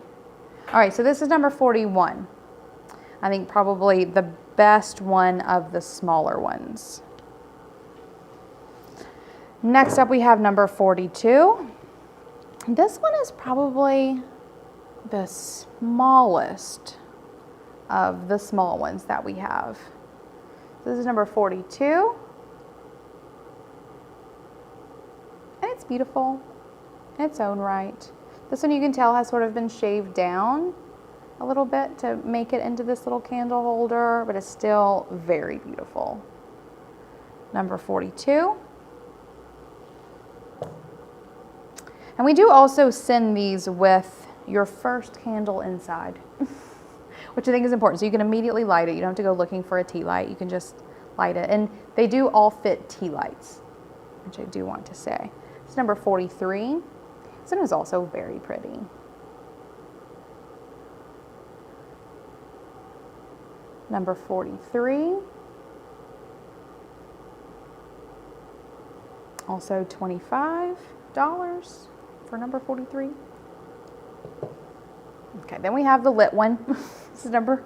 All right, so this is number 41. I think probably the best one of the smaller ones. Next up, we have number 42. This one is probably the smallest of the small ones that we have. This is number 42. And it's beautiful in its own right. This one, you can tell, has sort of been shaved down a little bit to make it into this little candle holder, but it's still very beautiful. Number 42. And we do also send these with your first candle inside, which I think is important. So you can immediately light it. You don't have to go looking for a tea light. You can just light it. And they do all fit tea lights, which I do want to say. It's number 43. This one is also very pretty. Number 43. Also $25 for number 43. Okay, then we have the lit one. This is number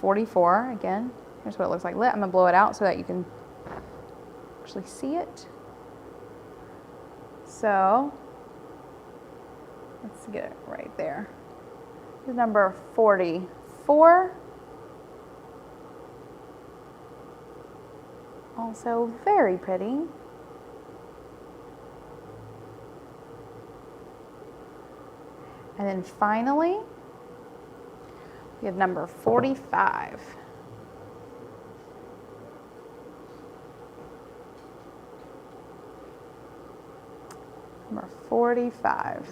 44. Again, here's what it looks like lit. I'm gonna blow it out so that you can actually see it. So let's get it right there. This is number 44. Also very pretty. And then finally, we have number 45. Number 45.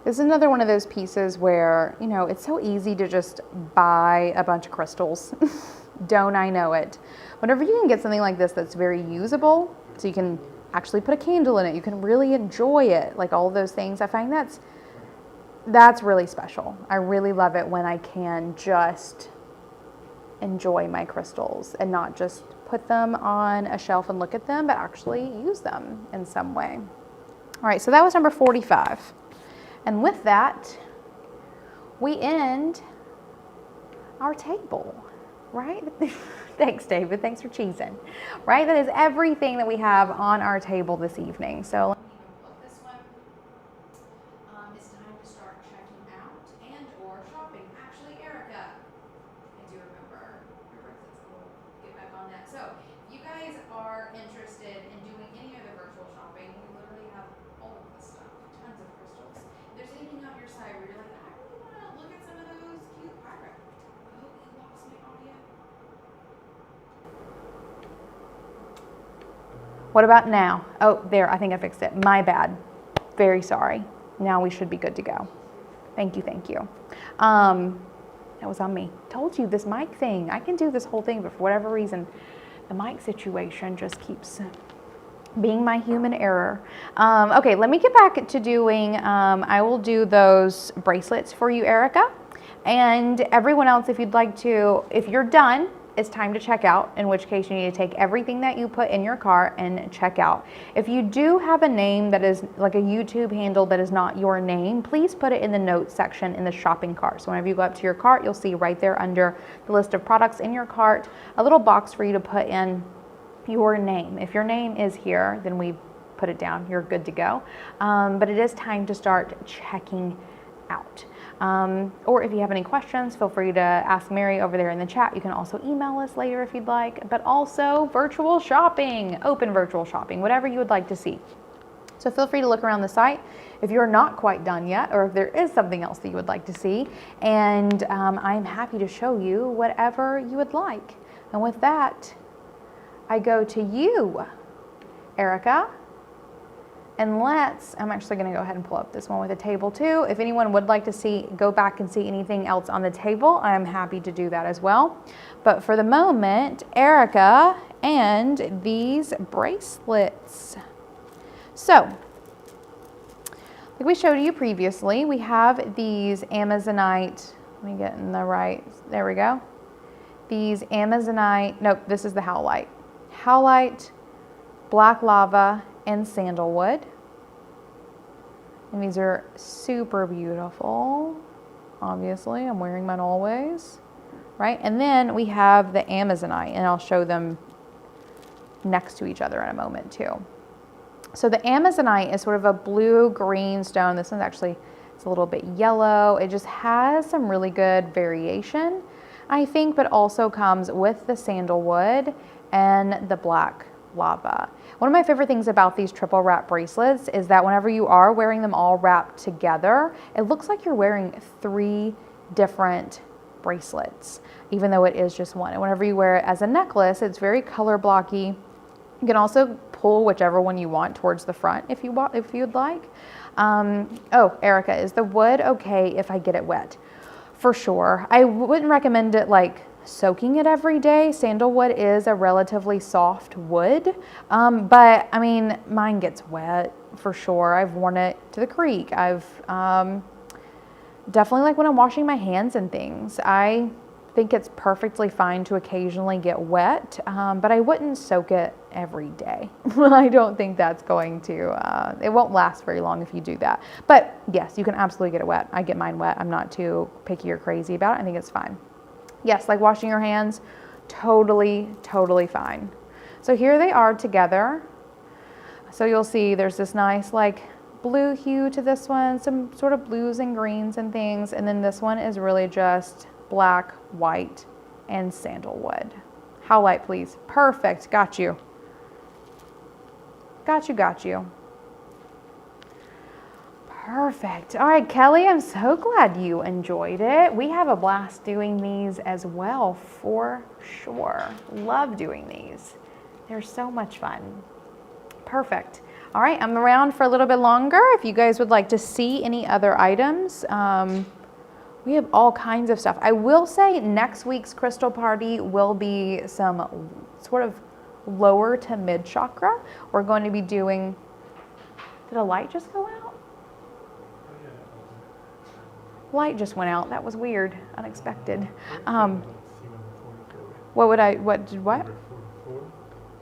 This is another one of those pieces where, you know, it's so easy to just buy a bunch of crystals. Don't I know it? Whenever you can get something like this that's very usable, so you can actually put a candle in it, you can really enjoy it, like all of those things, I find that's really special. I really love it when I can just enjoy my crystals and not just put them on a shelf and look at them, but actually use them in some way. All right, so that was number 45. And with that, we end our table, right? Thanks, David. Thanks for cheesing. Right? That is everything that we have on our table this evening. So let me even flip this one. It's time to start checking out and or shopping. Actually, Erica, I do remember your bracelets. We'll get back on that. So if you guys are interested in doing any other virtual shopping, we literally have all of this stuff, tons of crystals. If there's anything on your side where you're like, I really want to look at some of those cute pirates. I hope you lost my audio. What about now? Oh, there, I think I fixed it. My bad. Very sorry. Now we should be good to go. Thank you, thank you. That was on me. Told you this mic thing. I can do this whole thing, but for whatever reason, the mic situation just keeps being my human error. Okay, let me get back to doing, I will do those bracelets for you, Erica. And everyone else, if you'd like to, if you're done, it's time to check out, in which case you need to take everything that you put in your cart and check out. If you do have a name that is like a YouTube handle that is not your name, please put it in the notes section in the shopping cart. So whenever you go up to your cart, you'll see right there under the list of products in your cart, a little box for you to put in your name. If your name is here, then we put it down. You're good to go. But it is time to start checking out. Or if you have any questions, feel free to ask Mary over there in the chat. You can also email us later if you'd like, but also virtual shopping, open virtual shopping, whatever you would like to see. So feel free to look around the site if you're not quite done yet, or if there is something else that you would like to see. And I'm happy to show you whatever you would like. And with that, I go to you, Erica. And I'm actually going to go ahead and pull up this one with a table too. If anyone would like to go back and see anything else on the table, I'm happy to do that as well. But for the moment, Erica and these bracelets. So, like we showed you previously, we have these Amazonite, let me get in the right, there we go. These Amazonite, nope, this is the howlite. Howlite, black lava, and sandalwood. And these are super beautiful. Obviously, I'm wearing mine always, right? And then we have the Amazonite, and I'll show them next to each other in a moment too. So the Amazonite is sort of a blue-green stone. This one's actually, it's a little bit yellow. It just has some really good variation, I think, but also comes with the sandalwood and the black lava. One of my favorite things about these triple wrap bracelets is that whenever you are wearing them all wrapped together, it looks like you're wearing 3 different bracelets, even though it is just one. And whenever you wear it as a necklace, it's very color blocky. You can also pull whichever one you want towards the front if you'd like. Oh, Erica, is the wood okay if I get it wet? For sure. I wouldn't recommend it like soaking it every day. Sandalwood is a relatively soft wood, but I mean, mine gets wet for sure. I've worn it to the creek. I've definitely, like when I'm washing my hands and things, I think it's perfectly fine to occasionally get wet, but I wouldn't soak it every day. I don't think that's going to, it won't last very long if you do that. But yes, you can absolutely get it wet. I get mine wet. I'm not too picky or crazy about it. I think it's fine. Yes, like washing your hands, totally, totally fine. So here they are together. So you'll see there's this nice like blue hue to this one, some sort of blues and greens and things. And then this one is really just black, white, and sandalwood. Howlite, please. Perfect. Got you. Got you, got you. Perfect. All right, Kelly, I'm so glad you enjoyed it. We have a blast doing these as well, for sure. Love doing these. They're so much fun. Perfect. All right, I'm around for a little bit longer. If you guys would like to see any other items, we have all kinds of stuff. I will say next week's crystal party will be some sort of lower to mid chakra. We're going to be doing, did a light just go out? Light just went out. That was weird, unexpected. What?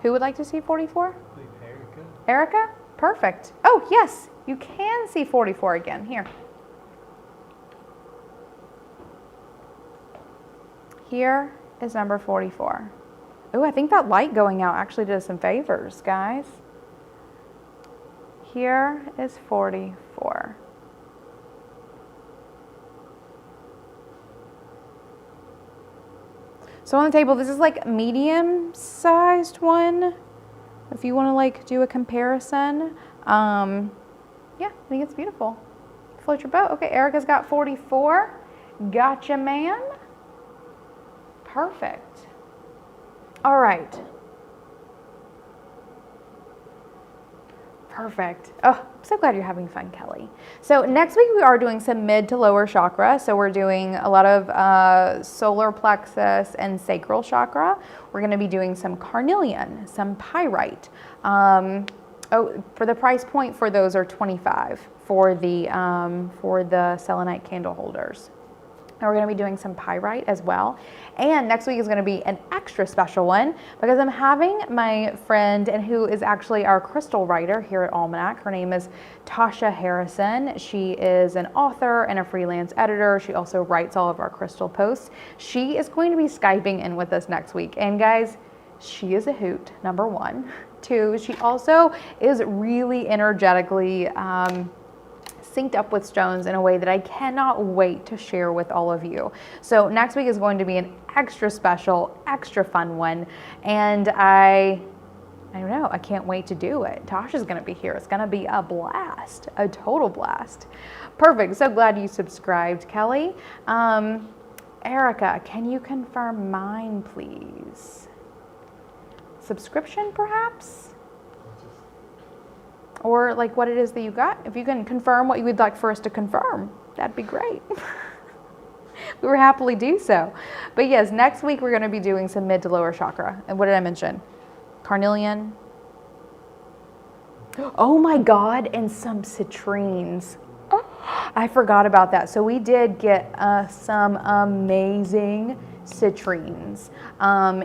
Who would like to see 44? Erica. Erica? Perfect. Oh, yes, you can see 44 again. Here. Here is number 44. Oh, I think that light going out actually did some favors, guys. Here is 44. So on the table, this is like a medium-sized one. If you want to like do a comparison, yeah, I think it's beautiful. Float your boat. Okay, Erica's got 44. Gotcha, man. Perfect. All right. Perfect. Oh, I'm so glad you're having fun, Kelly. So next week we are doing some mid to lower chakra. So we're doing a lot of solar plexus and sacral chakra. We're going to be doing some carnelian, some pyrite. For the price point for those are $25 for the selenite candle holders. And we're going to be doing some pyrite as well. And next week is going to be an extra special one because I'm having my friend and who is actually our crystal writer here at Almanac. Her name is Tasha Harrison. She is an author and a freelance editor. She also writes all of our crystal posts. She is going to be Skyping in with us next week. And guys, she is a hoot, number one. Two, she also is really energetically synced up with stones in a way that I cannot wait to share with all of you. So next week is going to be an extra special, extra fun one. And I don't know, I can't wait to do it. Tasha's going to be here. It's going to be a blast, a total blast. Perfect. So glad you subscribed, Kelly. Erica, can you confirm mine, please? Subscription, perhaps? Or like what it is that you got. If you can confirm what you would like for us to confirm, that'd be great. We will happily do so. But yes, next week we're going to be doing some mid to lower chakra. And what did I mention? Carnelian. Oh my God, and some citrines. Oh, I forgot about that. So we did get some amazing citrines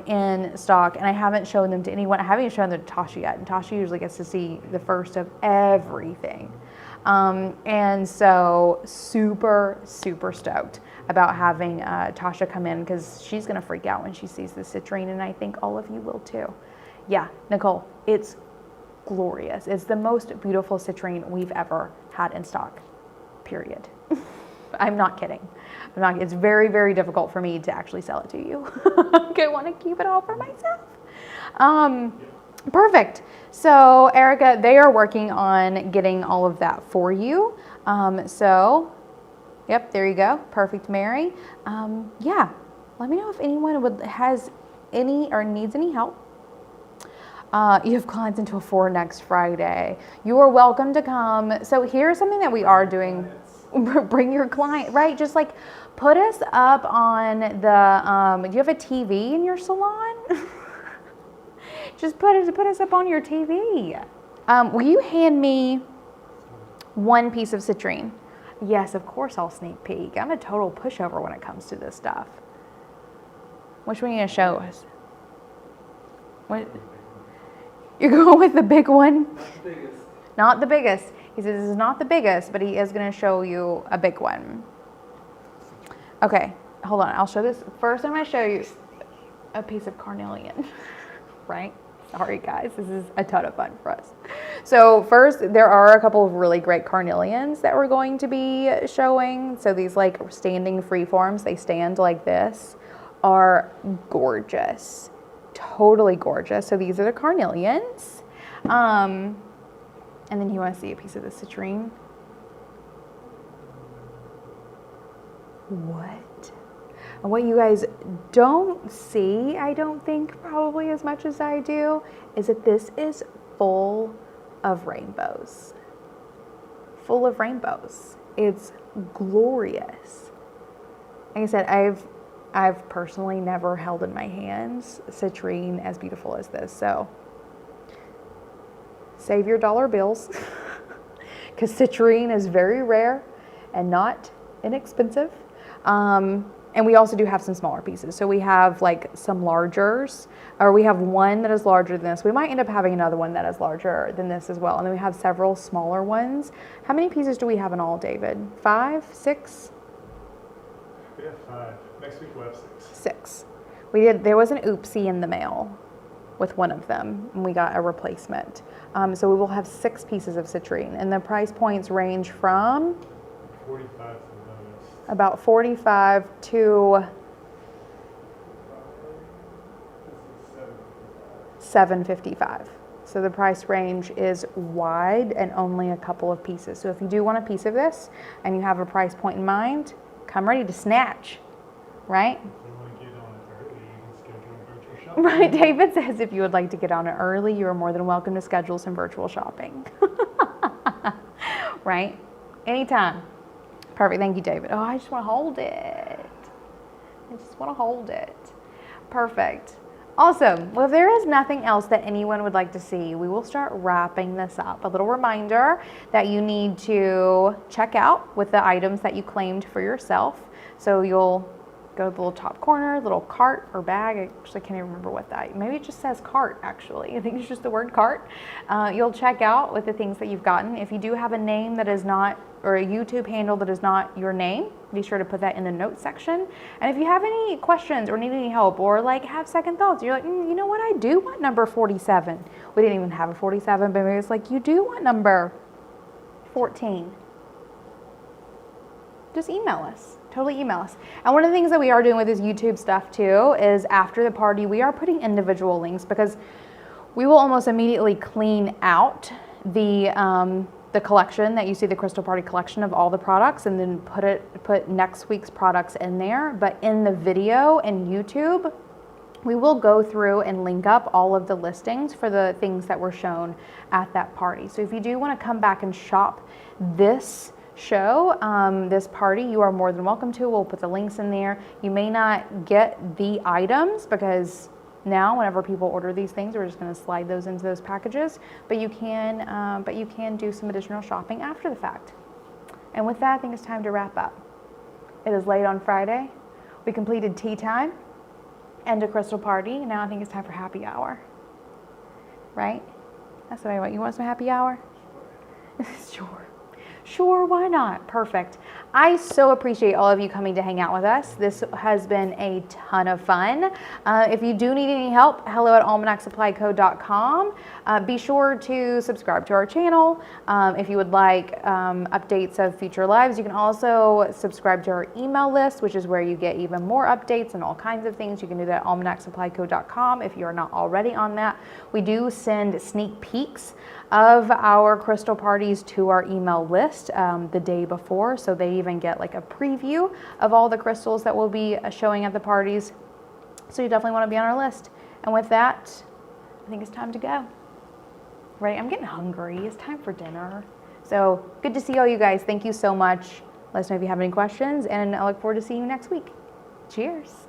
in stock, and I haven't shown them to anyone. I haven't even shown them to Tasha yet, and Tasha usually gets to see the first of everything. And so super stoked about having Tasha come in because she's gonna freak out when she sees the citrine, and I think all of you will too. Yeah, Nicole, it's glorious. It's the most beautiful citrine we've ever had in stock, period. I'm not kidding. It's very difficult for me to actually sell it to you. I want to keep it all for myself. Perfect. So Erica, they are working on getting all of that for you. Yep, there you go. Perfect, Mary. Yeah, let me know if anyone has any or needs any help. You have clients until 4 next Friday. You are welcome to come. So here's something that we are doing. Bring your client, right? Just like put us up on the, do you have a TV in your salon? Just put us up on your TV. Will you hand me one piece of citrine? Yes, of course I'll sneak peek. I'm a total pushover when it comes to this stuff. Which one are you gonna show us? What? You're going with the big one? Not the biggest. Not the biggest. He says this is not the biggest, but he is going to show you a big one. Okay, hold on. I'll show this. First, I'm going to show you a piece of carnelian, right? Sorry, guys. This is a ton of fun for us. So first, there are a couple of really great carnelians that we're going to be showing. So these like standing free forms, they stand like this, are gorgeous. Totally gorgeous. So these are the carnelians. And then you want to see a piece of the citrine. What? And what you guys don't see, I don't think probably as much as I do, is that this is full of rainbows. Full of rainbows. It's glorious. Like I said, I've personally never held in my hands citrine as beautiful as this. So save your dollar bills because citrine is very rare and not inexpensive. And we also do have some smaller pieces. So we have like some largers, or we have one that is larger than this. We might end up having another one that is larger than this as well. And then we have several smaller ones. How many pieces do we have in all, David? 5, 6? We have 5. Next week we'll have 6. 6. There was an oopsie in the mail with one of them, and we got a replacement. So we will have 6 pieces of citrine, and the price points range from 45 for the lowest. about 45 to 755. So the price range is wide and only a couple of pieces. So if you do want a piece of this and you have a price point in mind, come ready to snatch, right? If you want to get on it early, you can schedule a virtual shopping. Right, David says if you would like to get on it early, you are more than welcome to schedule some virtual shopping. right? Anytime. Perfect. Thank you, David. Oh, I just want to hold it. I just want to hold it. Perfect. Awesome. Well, if there is nothing else that anyone would like to see, we will start wrapping this up. A little reminder that you need to check out with the items that you claimed for yourself. So you'll go to the little top corner, little cart or bag. I actually can't even remember what that, maybe it just says cart actually. I think it's just the word cart. You'll check out with the things that you've gotten. If you do have a name that is not, or a YouTube handle that is not your name, be sure to put that in the notes section. And if you have any questions or need any help or like have second thoughts, you're like, you know what, I do want number 47. We didn't even have a 47, but maybe it's like, you do want number 14. Just email us. Totally email us. And one of the things that we are doing with this YouTube stuff too is after the party, we are putting individual links because we will almost immediately clean out the collection that you see, the Crystal Party collection of all the products, and then put next week's products in there. But in the video and YouTube, we will go through and link up all of the listings for the things that were shown at that party. So if you do want to come back and shop this show, this party, you are more than welcome to. We'll put the links in there. You may not get the items because now whenever people order these things, we're just going to slide those into those packages, but you can do some additional shopping after the fact. And with that, I think it's time to wrap up. It is late on Friday. We completed tea time and a crystal party. Now I think it's time for happy hour. Right? That's what I want. You want some happy hour? Sure. Sure, why not? Perfect. I so appreciate all of you coming to hang out with us. This has been a ton of fun. If you do need any help, hello@almanacsupplyco.com. Be sure to subscribe to our channel. If you would like updates of future lives, you can also subscribe to our email list, which is where you get even more updates and all kinds of things. You can do that at almanacsupplyco.com if you are not already on that. We do send sneak peeks of our crystal parties to our email list the day before, so they even get like a preview of all the crystals that will be showing at the parties. So you definitely want to be on our list. And with that, I think it's time to go. Right? I'm getting hungry. It's time for dinner. So good to see all you guys. Thank you so much. Let us know if you have any questions, and I look forward to seeing you next week. Cheers.